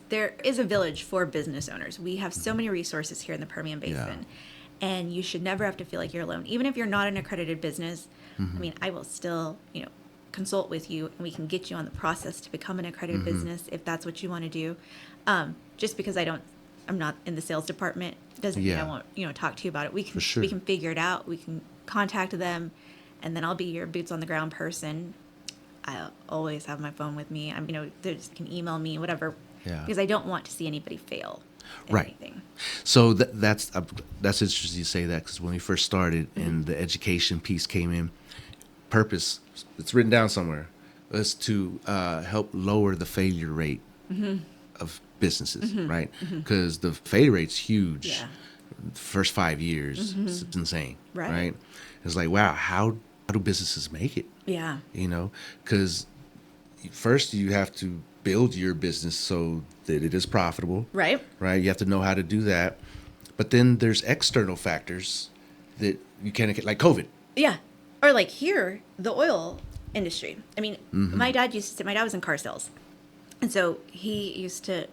there is a village for business owners. We have so many resources here in the Permian Basin. And you should never have to feel like you're alone. Even if you're not an accredited business, I will still, consult with you, and we can get you on the process to become an accredited business if that's what you want to do. Just because I'm not in the sales department doesn't mean I won't, talk to you about it. We can we can figure it out. We can contact them, and then I'll be your boots on the ground person. I always have my phone with me. They just can email me, whatever, because I don't want to see anybody fail. Anything. So that's interesting you say that, because when we first started and the education piece came in, purpose, it's written down somewhere, was to help lower the failure rate of businesses, right? Because the failure rate's huge. The first 5 years, it's insane, right? It's like, wow, how do businesses make it? Yeah. Because first you have to build your business so that it is profitable. Right. You have to know how to do that. But then there's external factors that you can't get, like COVID. Yeah. Or like here, the oil industry. My dad was in car sales. And so he used to,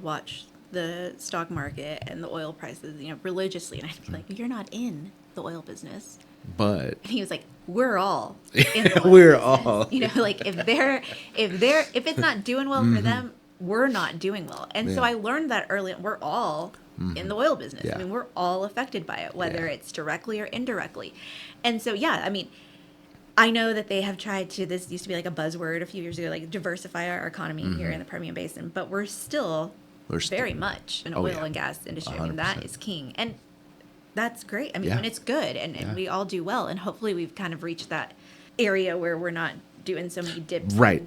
watch the stock market and the oil prices, religiously. And I'd be like, you're not in the oil business. But and he was like, we're all in the we're business. all like if it's not doing well for them, we're not doing well. And so I learned that early on. We're all in the oil business. We're all affected by it, whether it's directly or indirectly. And so I know that they have tried to, this used to be like a buzzword a few years ago, like diversify our economy here in the Permian Basin, but we're still very much in Oh, oil yeah. and gas industry. I mean, 100%. that is king. And that's great. I mean, Yeah. when it's good and we all do well. And hopefully we've kind of reached that area where we're not doing so many dips. Right.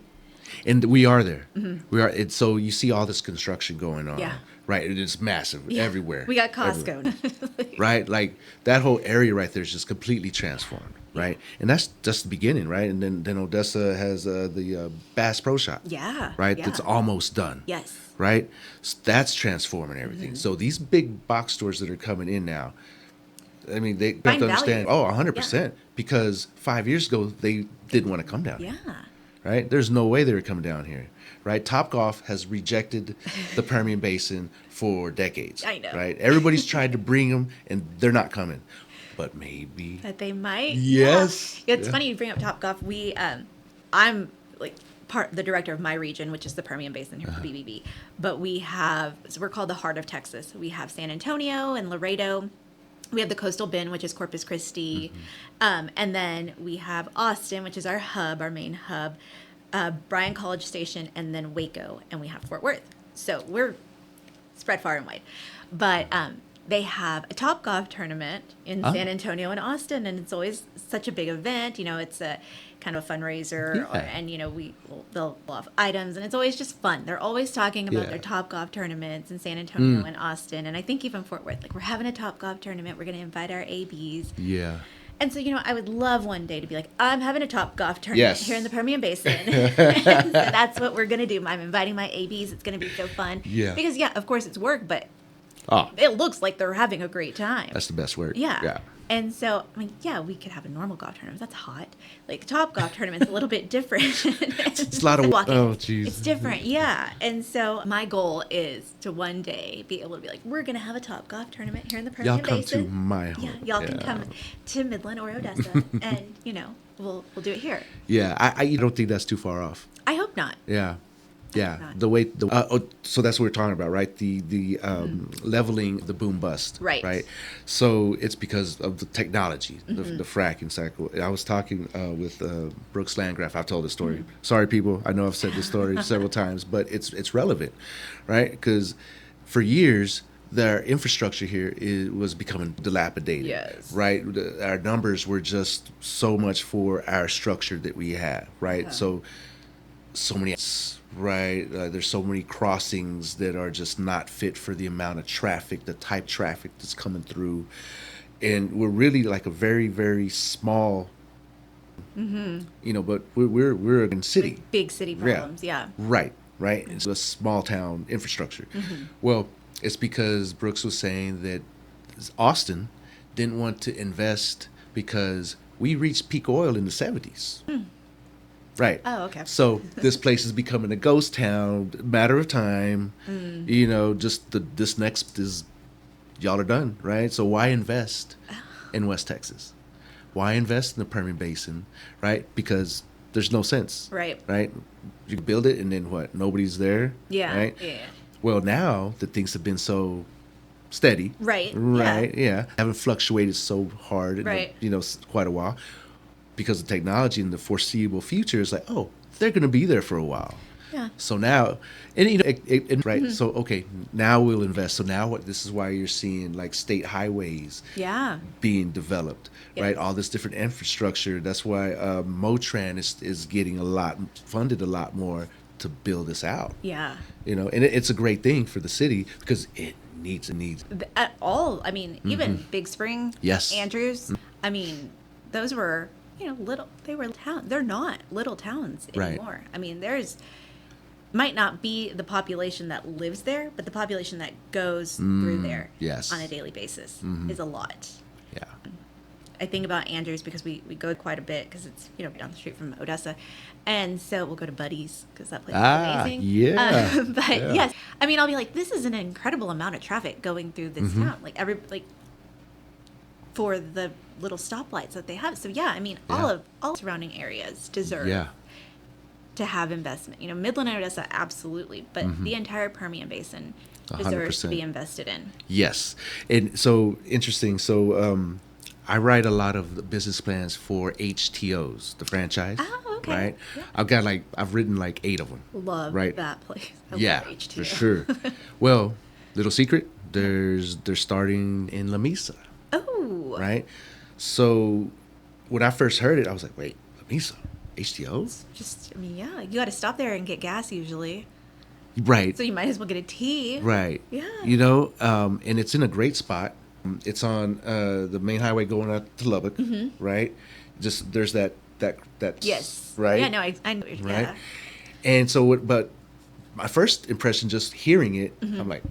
And we are there. We are. It's so you see all this construction going on. Yeah. Right. And it's massive Yeah. everywhere. We got Everywhere. Costco. Right. Like that whole area right there is just completely transformed. Right. And that's just the beginning. Right. And then Odessa has the Bass Pro Shop. Yeah. Right. Yeah. That's almost done. Yes. Right. So that's transforming everything. So these big box stores that are coming in now, I mean, they have Find to understand. value. Oh, 100%. Because 5 years ago they didn't want to come down. Yeah. Right? There's no way they were coming down here. Right? Topgolf has rejected the Permian Basin for decades. I know. Right? Everybody's tried to bring them, and they're not coming. But maybe. That they might. Yes. Yeah. It's Yeah. funny you bring up Topgolf. We, I'm like the director of my region, which is the Permian Basin here for BBB. But we have, so we're called the Heart of Texas. We have San Antonio and Laredo. We have the Coastal Bend, which is Corpus Christi. And then we have Austin, which is our hub, our main hub, Bryan College Station, and then Waco. And we have Fort Worth. So we're spread far and wide. But they have a Topgolf tournament in San Antonio and Austin. And it's always such a big event. You know, it's a kind of a fundraiser. Yeah. And, you know, they'll have items. And it's always just fun. They're always talking about Yeah. their Topgolf tournaments in San Antonio and Austin. And I think even Fort Worth. Like, we're having a Topgolf tournament. We're going to invite our ABs. Yeah. And so, you know, I would love one day to be like, I'm having a Topgolf tournament Yes. here in the Permian Basin. And so that's what we're going to do. I'm inviting my ABs. It's going to be so fun. Yeah. Because, yeah, of course it's work, but Oh, it looks like they're having a great time. that's the best word. Yeah. Yeah. And so, I mean, yeah, we could have a normal golf tournament. That's hot. Like, Topgolf tournament's a little bit different. It's a lot of Walking. oh, jeez. It's different, yeah. And so my goal is to one day be able to be like, we're going to have a Topgolf tournament here in the Permian Y'all come Basin. to my home. Yeah, y'all can come to Midland or Odessa, and you know, we'll do it here. Yeah, I don't think that's too far off. I hope not. Yeah, yeah. not. The way so that's what we're talking about, right? The leveling the boom bust, Right. Right. So it's because of the technology, the fracking cycle. I was talking with Brooks Landgraf. I've told this story. Sorry, people. I know I've said this story several times, but it's relevant, right? Because for years, their infrastructure here was becoming dilapidated. Yes. Right. Our numbers were just so much for our structure that we have. Right. So many. Right. There's so many crossings that are just not fit for the amount of traffic, the type traffic that's coming through, and we're really like a very, very small. You know, but we're a city. Big city problems, yeah. Right, right. It's a small town infrastructure. Well, it's because Brooks was saying that Austin didn't want to invest because we reached peak oil in the 70s. Right. Oh, okay. So this place is becoming a ghost town, matter of time. You know, just this next is y'all are done, right? So why invest in West Texas? Why invest in the Permian Basin, right? Because there's no sense. Right. Right? You build it and then what? Nobody's there. Yeah. Right? Yeah. Well, now that things have been so steady. Right, Right. Yeah. Haven't fluctuated so hard in Right. quite a while. Because of technology in the foreseeable future is like, oh, they're going to be there for a while. Yeah. So now, and you know, right. So okay, now we'll invest. So now what? This is why you're seeing like state highways Yeah. being developed, Yes. right? All this different infrastructure. That's why Motran is getting funded a lot more to build this out. Yeah. You know, and it's a great thing for the city because it needs. At all. I mean, even Big Spring, Yes. Andrews. I mean, those were, you know, they were towns. They're not little towns Right. anymore. I mean, might not be the population that lives there, but the population that goes through there yes. on a daily basis is a lot. Yeah. I think about Andrews because we go quite a bit because it's, you know, down the street from Odessa. And so we'll go to Buddy's because that place is amazing. Yeah. But Yeah. yes, I mean, I'll be like, this is an incredible amount of traffic going through this town. Like for the little stoplights that they have. So yeah, I mean, all surrounding areas deserve Yeah. to have investment. You know, Midland and Odessa, absolutely. But the entire Permian Basin deserves to 100%. be invested in. Yes. And so interesting. So I write a lot of the business plans for HTOs, the franchise. Oh, okay. Right. Yeah. I've written like 8 of them. Love right? that place. I Yeah, love HTO. for sure. Well, little secret, they're starting in La Mesa. Oh. Right. So when I first heard it, I was like, wait, La Mesa, HTOs? Just, I mean, yeah, you got to stop there and get gas usually. Right. So you might as well get a tea. Right. Yeah. You know, and it's in a great spot. It's on the main highway going out to Lubbock, right? Just there's that Yes. right. Yeah, no, I know. Right. Yeah. And so, but my first impression, just hearing it, I'm like,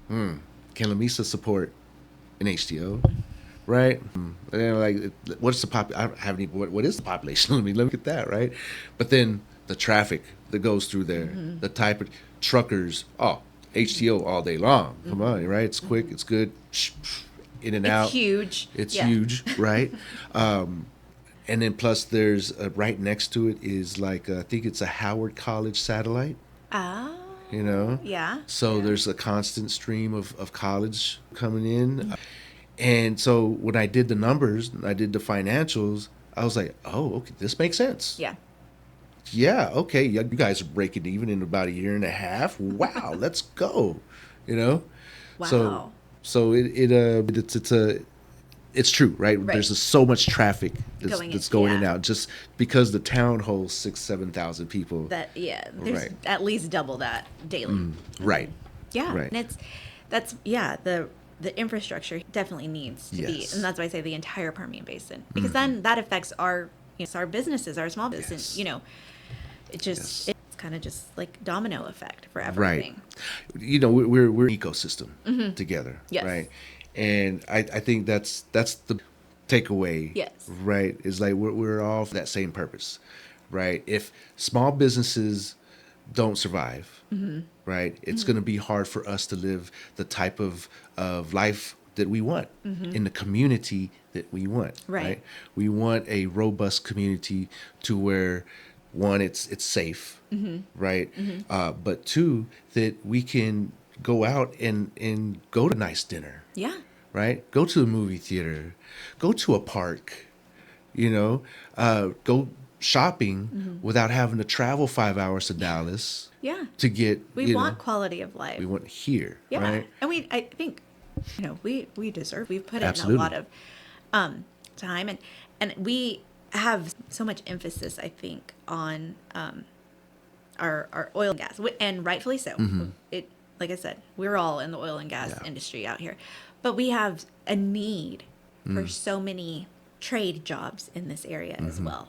can La Mesa support an HTO? Right? And then like, what's the I don't have any. What is the population? Let me look at that. Right? But then the traffic that goes through there, the type of truckers. Oh, HTO all day long. Come on, right? It's quick. It's good. In and out. It's huge. It's Yeah. huge, right? And then plus there's right next to it is like I think it's a Howard College satellite. Oh. You know. Yeah. So there's a constant stream of college coming in, and so when I did the numbers, I did the financials. I was like, oh, okay, this makes sense. Yeah. Yeah, okay, you guys are breaking even in about a year and a half. Wow, let's go. You know. Wow. So it's true, right? Right. There's just so much traffic that's going in and yeah. out just because the town holds 7,000 people. There's Right. at least double that daily. Right. Yeah. Right. And the infrastructure definitely needs to be, Yes. and that's why I say the entire Permian Basin, because then that affects our businesses, our small business. Yes. It's kind of just like domino effect for Right. everything. You know, we're an ecosystem together, Yes. right? And I think that's the takeaway. Yes. Right. Is like we're all for that same purpose, right? If small businesses don't survive, right, it's going to be hard for us to live the type of life that we want in the community that we want. Right. We want a robust community to where, one, it's safe, right? But two, that we can go out and go to a nice dinner, Yeah. right? Go to a movie theater, go to a park, you know, go shopping without having to travel 5 hours to Dallas Yeah. to get. We want quality of life. We want here, Yeah. right? And I think, we deserve, we've put in Absolutely. a lot of time, and we have so much emphasis, I think, on our oil and gas, and rightfully so. It, like I said, we're all in the oil and gas industry out here, but we have a need for so many trade jobs in this area as well.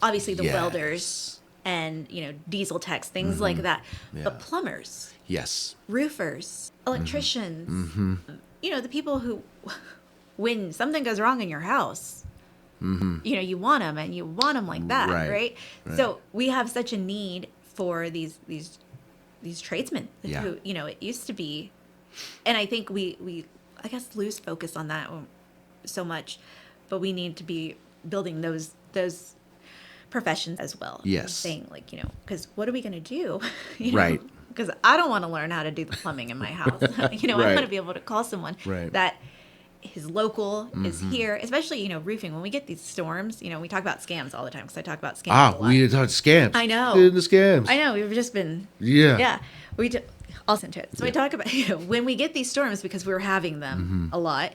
Obviously, the Yes. welders and diesel techs, things like that, but Yeah. plumbers, Yes. roofers, electricians, the people who, when something goes wrong in your house, you want them, and you want them like that, right? So we have such a need for these tradesmen Yeah. who, it used to be, and I think we I guess lose focus on that so much, but we need to be building those professions as well. Yes. Saying because what are we going to do? Right. Because I don't want to learn how to do the plumbing in my house. I want to be able to call someone Right. that is local, is here, especially, roofing. When we get these storms, we talk about scams all the time, because I talk about scams a lot. We talk scams. I know. Get into scams. I know, we've just been, Yeah. I'll send to it. So I talk about, when we get these storms, because we're having them a lot,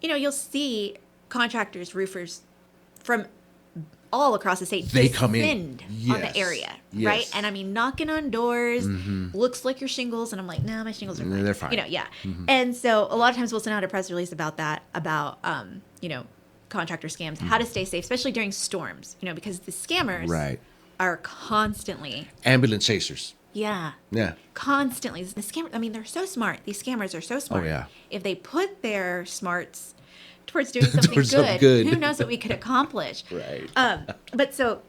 you'll see contractors, roofers from all across the state They come in. descend on the area, right? Yes. And I mean, knocking on doors, looks like your shingles, and I'm like, no, my shingles are fine. They're fine. Yeah. And so a lot of times we'll send out a press release about that, about contractor scams, how to stay safe, especially during storms, because the scammers Right. are constantly, Ambulance chasers. yeah, constantly. The scammer, I mean, they're so smart. These scammers are so smart. yeah. If they put their smarts towards doing something Towards something good. who knows what we could accomplish? Right. But so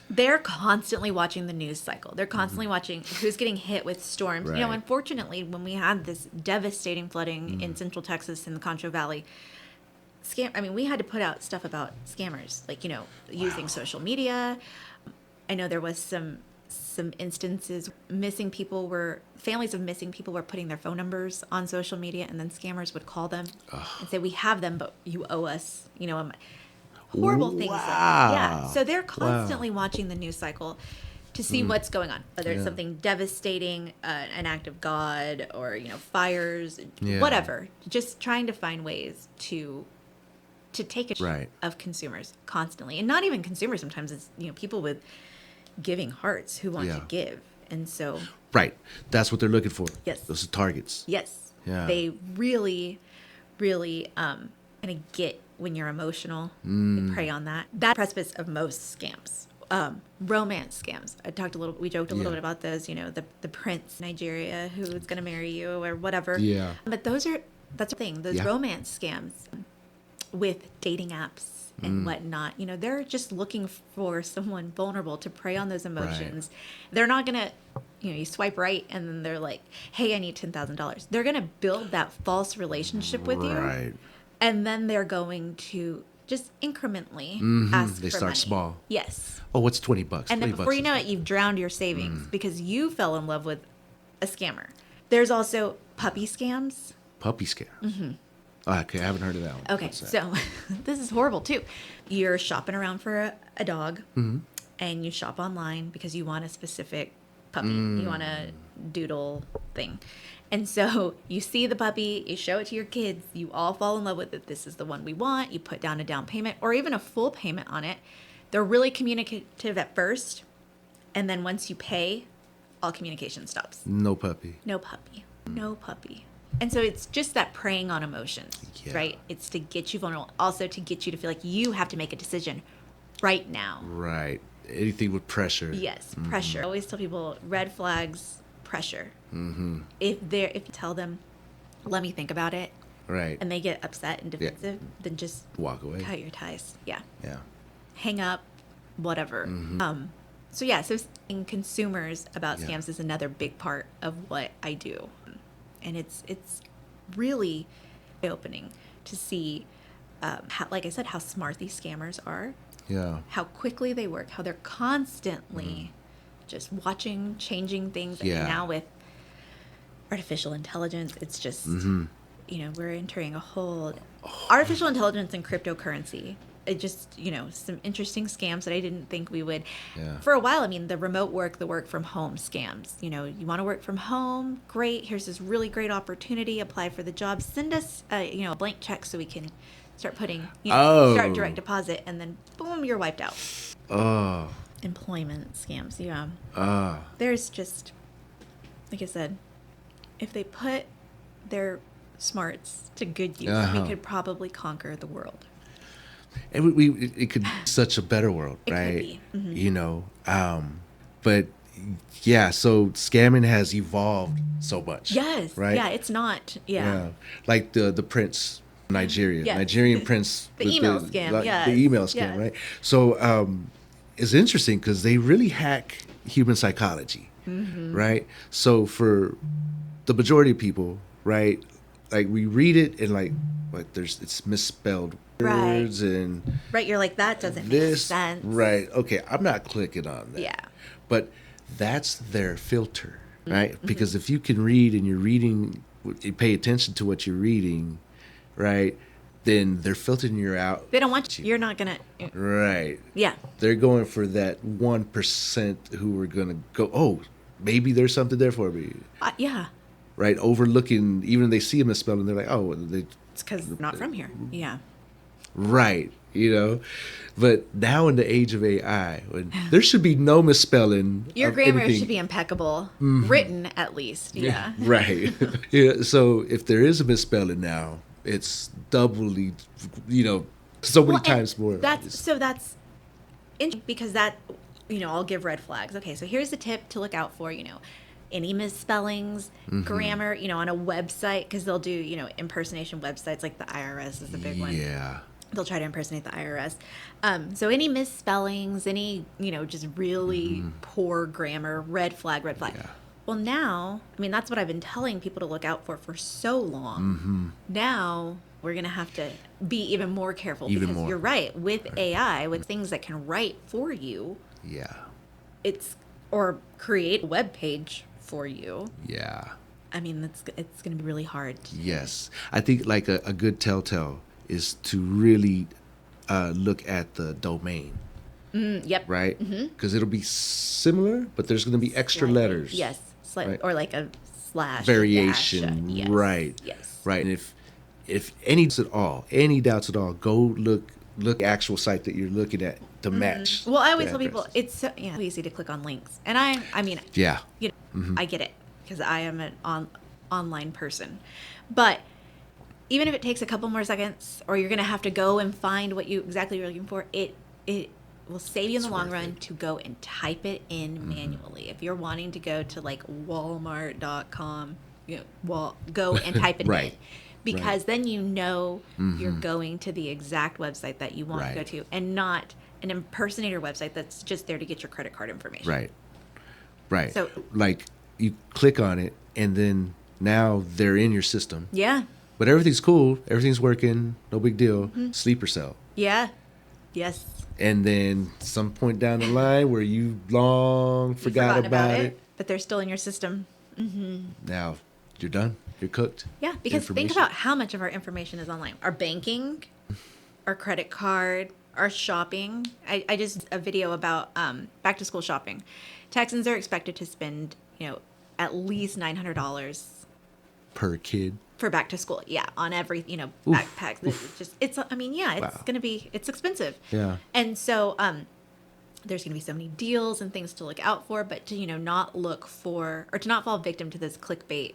they're constantly watching the news cycle. They're constantly watching who's getting hit with storms. Right. Unfortunately, when we had this devastating flooding in Central Texas in the Concho Valley, we had to put out stuff about scammers, like, using social media. I know there was some some instances families of missing people were putting their phone numbers on social media, and then scammers would call them and say, we have them, but you owe us, horrible things. Yeah. So they're constantly watching the news cycle to see what's going on, whether it's something devastating, an act of God, or, fires, whatever, just trying to find ways to take advantage of consumers constantly. And not even consumers, sometimes it's, people with giving hearts who want to give. And so that's what they're looking for. Yes, those are targets. Yes. They really kind of get when you're emotional. They prey on that precipice of most scams. Romance scams. We joked a little bit about those, the prince in Nigeria who's going to marry you or whatever. But that's the thing, those romance scams with dating apps and whatnot, they're just looking for someone vulnerable to prey on those emotions. They're not going to, you swipe right and then they're like, hey, I need $10,000. They're going to build that false relationship with you. And then they're going to just incrementally ask they for start money. small. Yes. Oh, what's $20? And then before you know it, you've drowned your savings because you fell in love with a scammer. There's also puppy scams. Puppy scams. Okay, I haven't heard of that one. Okay, so this is horrible too. You're shopping around for a dog, and you shop online because you want a specific puppy. You want a doodle thing. And so you see the puppy, you show it to your kids, you all fall in love with it. This is the one we want. You put down a down payment or even a full payment on it. They're really communicative at first. And then once you pay, all communication stops. No puppy. No puppy. No puppy. And so it's just that preying on emotions, right? It's to get you vulnerable. Also to get you to feel like you have to make a decision right now. Right. Anything with pressure. Yes, pressure. I always tell people red flags, pressure. If you tell them, let me think about it, and they get upset and defensive, then just walk away. Cut your ties. Yeah. Hang up, whatever. So in consumers about scams is another big part of what I do, and it's really eye-opening to see, how, like I said, how smart these scammers are. How quickly they work. How they're constantly just watching, changing things. And now with artificial intelligence, it's just, we're entering a whole artificial intelligence and cryptocurrency. It just, some interesting scams that I didn't think we would. For a while, I mean, the remote work, the work from home scams. You want to work from home? Great. Here's this really great opportunity. Apply for the job. Send us, a blank check so we can start putting, start direct deposit, and then boom, you're wiped out. Employment scams. There's just, like I said, if they put their smarts to good use, we could probably conquer the world. And it could be such a better world, right? Could be. But so scamming has evolved so much. Yes. Right? Yeah, it's not. Like the prince, Nigeria. Yes. Nigerian prince. The email scam, yes. The email scam, Yes. right? So it's interesting because they really hack human psychology, right? So for the majority of people, right, like we read it and like it's misspelled words and you're like, that doesn't make sense. Right. Okay, I'm not clicking on that. Yeah. But that's their filter, right? Because if you can read and you're reading, you pay attention to what you're reading, right? Then they're filtering you out. They don't want you. You're not gonna. Right. Yeah. They're going for that 1% who are gonna go, oh, maybe there's something there for me. Yeah. Right. Overlooking, even if they see a misspelling, they're like, oh, it's because they're not from here. Yeah. Right. But now in the age of AI, there should be no misspelling. Your of grammar anything. should be impeccable, written at least. Yeah. Right. So if there is a misspelling now, it's doubly, so many times more. That's interesting because I'll give red flags. Okay, so here's a tip to look out for. Any misspellings, grammar, on a website, because they'll do, impersonation websites, like the IRS is the big one. Yeah. They'll try to impersonate the IRS. So any misspellings, any, just really poor grammar, red flag. Yeah. Well, now, that's what I've been telling people to look out for so long. Now we're going to have to be even more careful because you're right. With AI, with things that can write for you, yeah, it's or create a web page for you. Yeah. I mean, it's going to be really hard. Yes. I think like a good telltale is to really look at the domain. Yep. Right? Because it'll be similar, but there's going to be extra Slightly. letters. Yes. Slightly. Right. Or like a slash. Variation. Dash. Yes. Right. Yes. Right. And if any doubts at all, go look actual site that you're looking at to match. Well, I always the tell people addresses. it's so easy to click on links. And I mean, Yeah. you know, I get it because I am an online person. But even if it takes a couple more seconds, or you're going to have to go and find what you're looking for, it will save you in the long run to go and type it in manually. If you're wanting to go to like Walmart.com, go and type it Right. in. Because then you're going to the exact website that you want to go Right. to, and not an impersonator website that's just there to get your credit card information. Right. So- like you click on it and then now they're in your system. Yeah. But everything's cool, everything's working, no big deal. Sleeper cell. Yeah. Yes. And then some point down the line where you long You've forgot forgotten about it. but they're still in your system. Now you're done. You're cooked. Yeah, because think Information. about how much of our information is online. Our banking, our credit card, our shopping. I just a video about back to school shopping. Texans are expected to spend, at least $900 per kid. for back to school. Yeah, on every, backpacks. It's Wow. going to be, it's expensive. Yeah. And so there's going to be so many deals and things to look out for, but to, not look for, or to not fall victim to this clickbait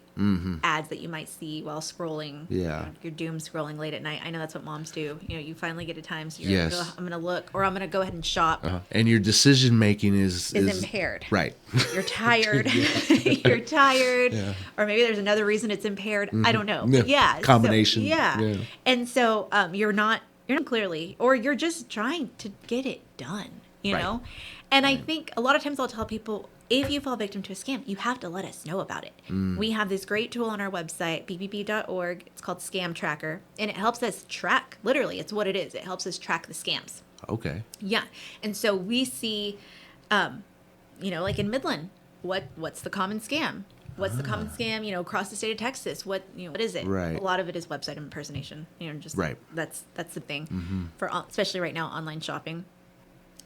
ads that you might see while scrolling. Yeah. You're doom scrolling late at night. I know that's what moms do. You finally get a time, so Yes. like, I'm going to look, or I'm going to go ahead and shop. And your decision making is Impaired. Right. You're tired. You're tired. Yeah. Or maybe there's another reason it's impaired. I don't know. Yeah. Yeah. so- Combination. yeah. Yeah. And so you're not clearly, or you're just trying to get it done, Right. know? And I think a lot of times I'll tell people, if you fall victim to a scam, you have to let us know about it. We have this great tool on our website, bbb.org. It's called Scam Tracker. And it helps us track, literally, it's what it is. It helps us track the scams. Okay. Yeah. And so we see, like in Midland, what's the common scam? What's the common scam, across the state of Texas? What is it? Right. A lot of it is website impersonation, just Right. that's the thing for, especially right now, online shopping.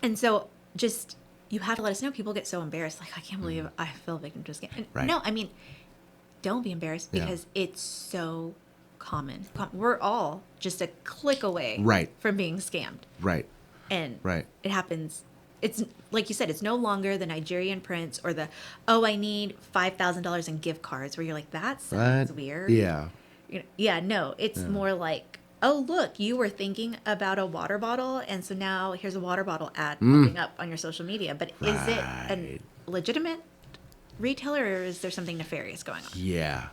And so just, you have to let us know. People get so embarrassed. Like, I can't believe I fell victim to a scam. And Right. no, I mean, don't be embarrassed Yeah. because it's so common. We're all just a click away Right. from being scammed. Right. And Right. it happens. It's like you said, it's no longer the Nigerian prince or the, I need $5,000 in gift cards, where you're like, that sounds What? weird. Yeah. No, it's more like, look, you were thinking about a water bottle, and so now here's a water bottle ad popping up on your social media. But is it a Right. legitimate retailer, or is there something nefarious going on? Yeah.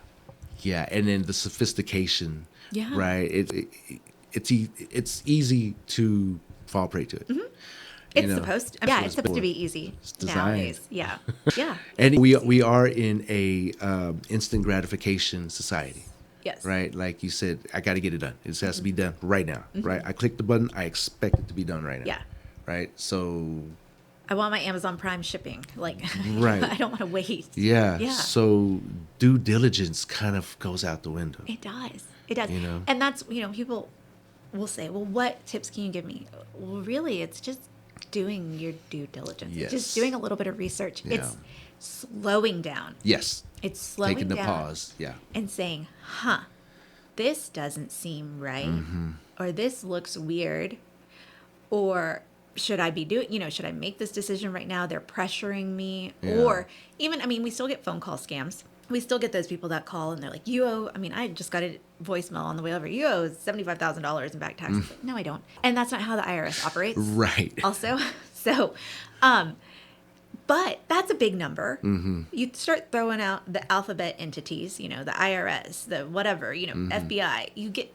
Yeah. And then the sophistication. Yeah. Right. It's easy to fall prey to it. It's supposed to, what it's it's supposed to for. be easy designed. nowadays. Yeah. Yeah. And we are in a instant gratification society. Yes. Right? Like you said, I got to get it done. It has to be done right now. Right? I click the button. I expect it to be done right now. Yeah. Right? So, I want my Amazon Prime shipping. Like, Right. I don't want to wait. yeah. Yeah. So due diligence kind of goes out the window. It does. It does. You know? And that's, people will say, well, what tips can you give me? Well, really, it's just doing your due diligence. Yes. It's just doing a little bit of research. Yeah. It's slowing down. Yes. It's slowing Taking the down. pause. Yeah. And saying, this doesn't seem right. Or this looks weird. Or should I be should I make this decision right now? They're pressuring me. Yeah. Or even, we still get phone call scams. We still get those people that call and they're like, I just got a voicemail on the way over. You owe $75,000 in back taxes. Like, no, I don't. And that's not how the IRS operates. Right. Also. So, but that's a big number. You start throwing out the alphabet entities, the IRS, the whatever, FBI, you get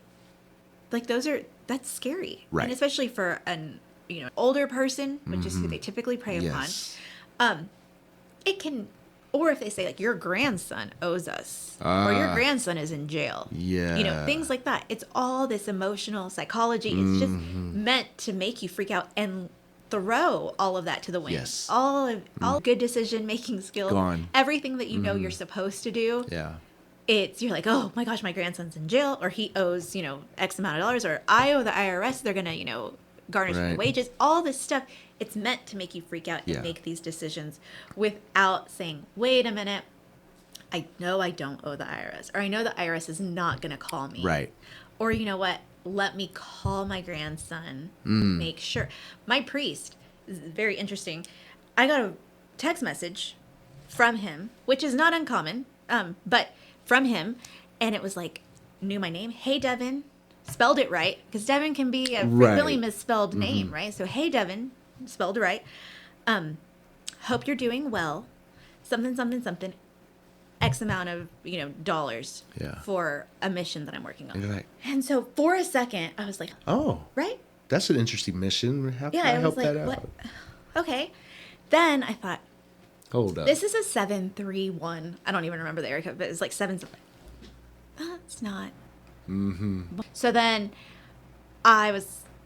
like, that's scary. Right. And especially for an, older person, which is who they typically prey Yes. upon. It can, or if they say like, your grandson owes us, or your grandson is in jail. Yeah. Things like that. It's all this emotional psychology. It's just meant to make you freak out. And throw all of that to the wind. Yes. All good decision making skills, Gone. everything that you know you're supposed to do. Yeah. You're like, oh my gosh, my grandson's in jail, or he owes, X amount of dollars, or I owe the IRS, they're gonna, garnish my Right. wages, all this stuff. It's meant to make you freak out and Yeah. make these decisions without saying, wait a minute, I know I don't owe the IRS, or I know the IRS is not gonna call me. Right. Or you know what? Let me call my grandson, Mm. make sure. My priest is very interesting. I got a text message from him, which is not uncommon, but from him, and it was like, knew my name. Hey, Devin, spelled it right, because Devin can be a Right. really misspelled name, right? So, hey, Devin, spelled right. Hope you're doing well. Something, something, something. X amount of dollars Yeah. for a mission that I'm working on. You're like, And so for a second, I was like, oh, right? that's an interesting mission. How can Yeah, I I help was like, that out? what? Okay. Then I thought, Hold up. this is a 731. I don't even remember the area code, but it's like 7. That's not. Mm-hmm. So then I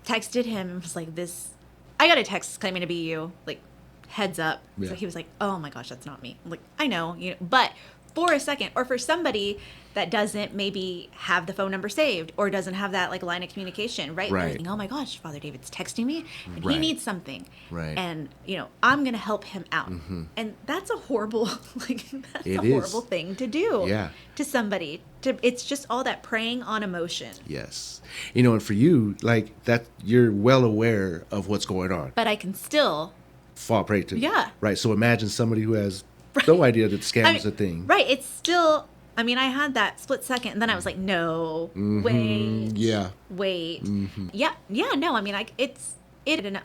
texted him and was like, I got a text claiming to be you, like, heads up. Yeah. So he was like, oh my gosh, that's not me. I'm like, I know, but for a second, or for somebody that doesn't maybe have the phone number saved or doesn't have that like line of communication, right? Right. They're thinking, oh my gosh, Father David's texting me and Right. he needs something. Right. And, I'm going to help him out. And that's a horrible, that's It a is. horrible thing to do Yeah. to somebody. It's just all that preying on emotion. Yes. And for you, like that, you're well aware of what's going on. But I can still, Fall prey to. Yeah. Right. So imagine somebody who has no idea that scam is a thing. Right. It's still, I had that split second and then I was like, no, wait. Yeah. Wait. Yeah. Yeah. No, and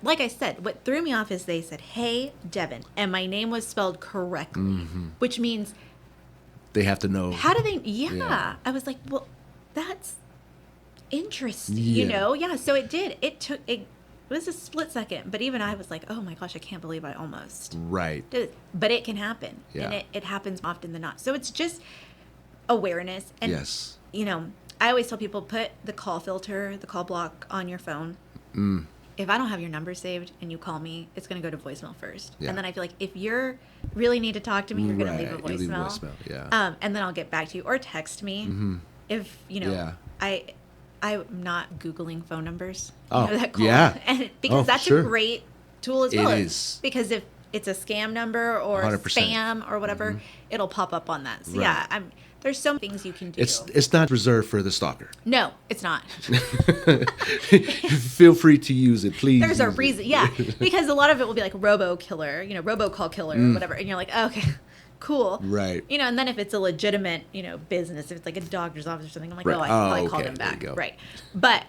like I said, what threw me off is they said, hey, Devin, and my name was spelled correctly, which means, They have to know. how do they, Yeah. I was like, well, that's interesting, Yeah. Yeah. So it was a split second, but even I was like, oh my gosh, I can't believe I almost Right. did it. But it can happen. Yeah. And it happens often than not. So it's just awareness. And, Yes. I always tell people, put the call filter, the call block on your phone. If I don't have your number saved and you call me, it's going to go to voicemail first. Yeah. And then I feel like if you really need to talk to me, you're going to leave a Right, you leave a voicemail. voicemail, And then I'll get back to you or text me. If, Yeah. I'm not Googling phone numbers. Oh, that call. yeah. And because Oh, that's sure. a great tool as It well. is. Because if it's a scam number or 100%. spam or whatever, it'll pop up on that. So Right. yeah, there's so many things you can do. It's not reserved for the stalker. No, it's not. Feel free to use it, please. There's a use it. reason. Yeah. Because a lot of it will be like robo killer, robocall killer or whatever. And you're like, oh, okay, cool. Right. And then if it's a legitimate, business, if it's like a doctor's office or something, I'm like, Right. oh, I probably called okay, him there you back. go. Right. But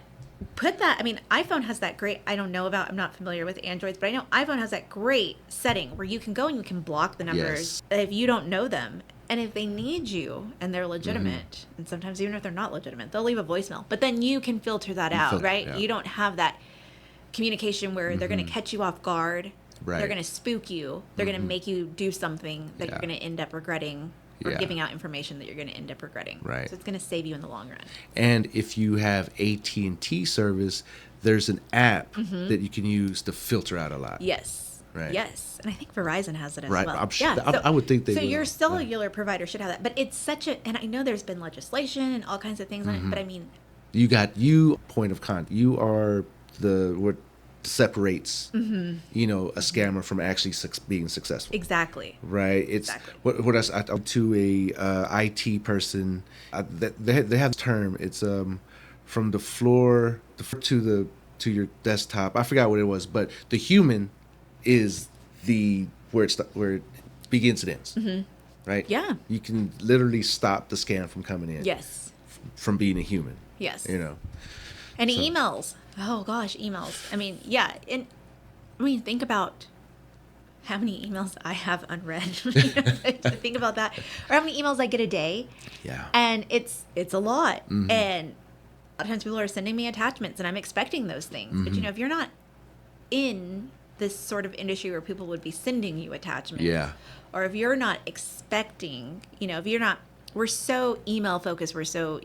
put that, iPhone has that great, I'm not familiar with Androids, but I know iPhone has that great setting where you can go and you can block the numbers if you don't know them. And if they need you and they're legitimate, and sometimes even if they're not legitimate, they'll leave a voicemail. But then you can filter that out, filter, right? yeah. You don't have that communication where they're going to catch you off guard. Right. They're going to spook you. They're going to make you do something that you're Yeah. going to end up regretting, or Yeah. giving out information that you're going to end up regretting. Right. So it's going to save you in the long run. And if you have AT&T service, there's an app that you can use to filter out a lot. Yes. Right. Yes. And I think Verizon has it as Right. well. I'm sure- I would think they So will. your cellular provider should have that. But it's such a, and I know there's been legislation and all kinds of things on it, but You point of contact. You are what separates, a scammer from actually being successful. exactly. Right. It's Exactly. what I talked to a IT person. They have this term. It's from the floor to your desktop. I forgot what it was, but the human is where it begins and ends. Right. Yeah. You can literally stop the scam from coming in. Yes. From being a human. Yes. So- And emails. Oh gosh, emails. Yeah. And think about how many emails I have unread. Think about that. Or how many emails I get a day. Yeah. And it's a lot. And a lot of times people are sending me attachments and I'm expecting those things. But if you're not in this sort of industry where people would be sending you attachments. Yeah. Or if you're not expecting, if you're not, we're so email focused, we're so,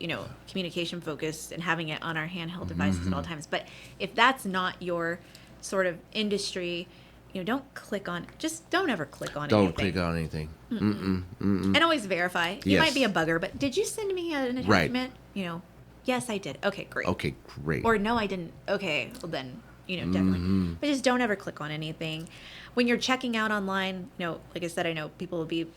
communication focused and having it on our handheld devices at all times. But if that's not your sort of industry, don't click on, just don't ever click on Don't anything. click on anything. And always verify. You Yes. might be a bugger, but did you send me an Right. attachment? Yes, I did. Okay, great. Okay, great. Or no, I didn't. Okay, well then, definitely. But just don't ever click on anything. When you're checking out online, like I said, I know people will be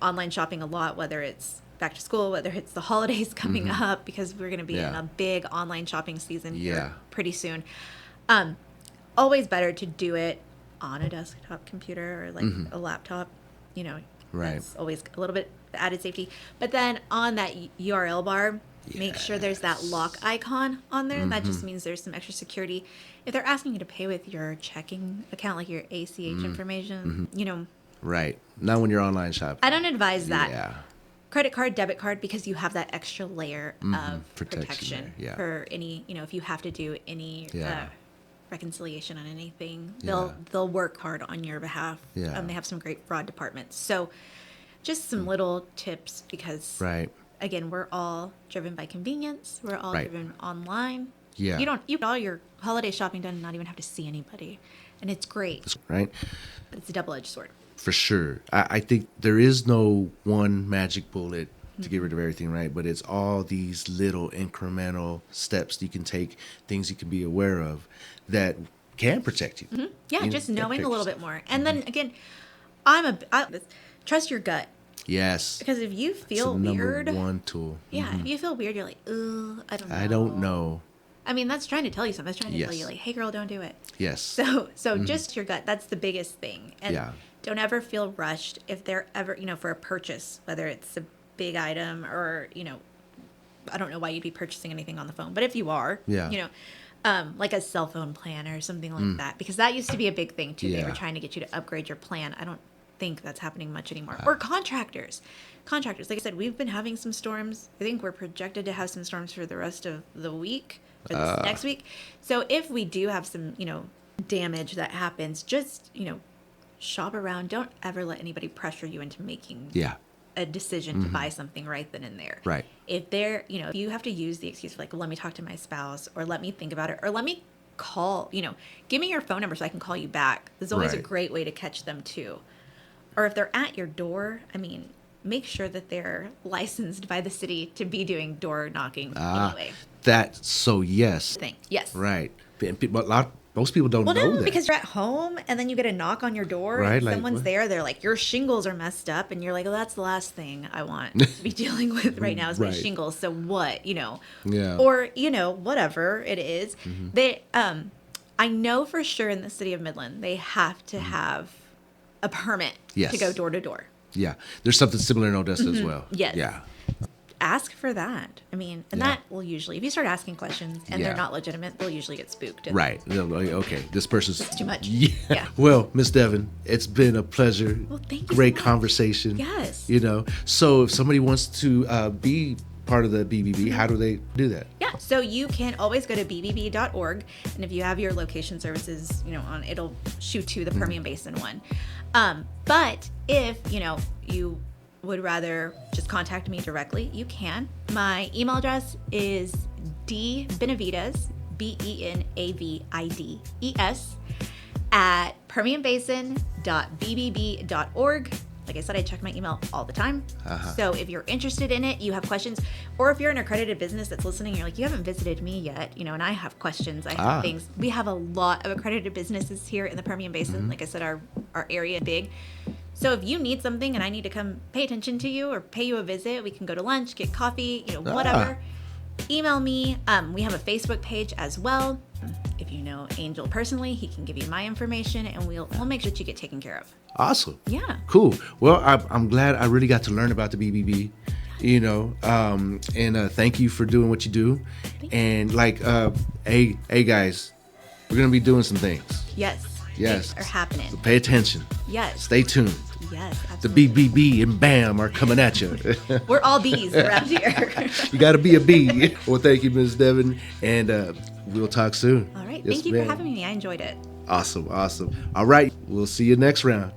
online shopping a lot, whether it's back to school, whether it's the holidays coming up, because we're going to be in Yeah. a big online shopping season here Yeah. pretty soon. Always better to do it on a desktop computer or like a laptop, Right. That's always a little bit added safety. But then on that URL bar, make sure there's that lock icon on there. That just means there's some extra security. If they're asking you to pay with your checking account, like your ACH information, Right. Not when you're online shopping. I don't advise that. Yeah. Credit card, debit card, because you have that extra layer of Protection protection there, yeah. for any, if you have to do any Yeah. reconciliation on anything, Yeah. they'll work hard on your behalf. Yeah. They have some great fraud departments. So just some little tips, because Right. again, we're all driven by convenience. We're all Right. driven online. Yeah. You get all your holiday shopping done and not even have to see anybody. And it's great. Right. But it's a double-edged sword. For sure. I think there is no one magic bullet to get rid of everything, right? But it's all these little incremental steps you can take, things you can be aware of that can protect you. Yeah, You just know, knowing a protect little yourself. bit more. And then again, trust your gut. Yes. Because if you It's feel the number weird, one tool. yeah, if you feel weird, you're like, ooh, I don't know. I don't know. I mean, that's trying to tell you something. That's trying to tell Yes. you, like, hey, girl, don't do it. Yes. So just your gut. That's the biggest thing. And Yeah. don't ever feel rushed if they're ever, for a purchase, whether it's a big item or, I don't know why you'd be purchasing anything on the phone, but if you are, Yeah. like a cell phone plan or something like that, because that used to be a big thing too. They were Yeah. trying to get you to upgrade your plan. I don't think that's happening much anymore. Or contractors. Like I said, we've been having some storms. I think we're projected to have some storms for the rest of the week or this next week. So if we do have some, damage that happens, just, shop around. Don't ever let anybody pressure you into making Yeah. a decision to buy something right then and there. Right. If they're, if you have to use the excuse of like, well, let me talk to my spouse, or let me think about it, or let me call, give me your phone number so I can call you back. There's always a Right. great way to catch them too. Or if they're at your door, make sure that they're licensed by the city to be doing door knocking anyway. That's so yes. Yes. Right. And most people don't Well, know no, that. because you're at home and then you get a knock on your door Right, and like, someone's what? there. They're like, your shingles are messed up. And you're like, well, that's the last thing I want to be dealing with right now is my Right. shingles. So what, Yeah. or, whatever it is. They, I know for sure in the city of Midland, they have to have a permit Yes. to go door to door. Yeah. There's something similar in Odessa as well. Yes. Yeah. Ask for that. And that will usually, if you start asking questions and Yeah. they're not legitimate, they'll usually get spooked. And Right. They're like, okay, this person's too much. Yeah. Yeah. Well, Miss Devin, it's been a pleasure. Well, thank you Great so much. conversation. Yes. So if somebody wants to be part of the BBB, how do they do that? Yeah, so you can always go to bbb.org, and if you have your location services, on, it'll shoot to the Permian Basin one. But if, you would rather just contact me directly, you can. My email address is dbenavides, BENAVIDES, at permianbasin.bbb.org. Like I said, I check my email all the time. So if you're interested in it, you have questions, or if you're an accredited business that's listening, you're like, you haven't visited me yet, and I have questions, I have things. We have a lot of accredited businesses here in the Permian Basin. Like I said, our area is big. So if you need something and I need to come pay attention to you or pay you a visit, we can go to lunch, get coffee, whatever. Email me. We have a Facebook page as well. If you know Angel personally, he can give you my information, and we'll make sure that you get taken care of. Awesome. Yeah. Cool. Well, I'm glad I really got to learn about the BBB, and thank you for doing what you do. And hey guys, we're going to be doing some things. Yes. Yes. Things are happening. So pay attention. Yes. Stay tuned. Yes. The Absolutely. BBB and BAM are coming at you. We're all bees around here. You got to be a bee. Well, thank you, Ms. Devin, and we'll talk soon. All right. Yes, Thank you ma'am. for having me. I enjoyed it. Awesome. All right. We'll see you next round.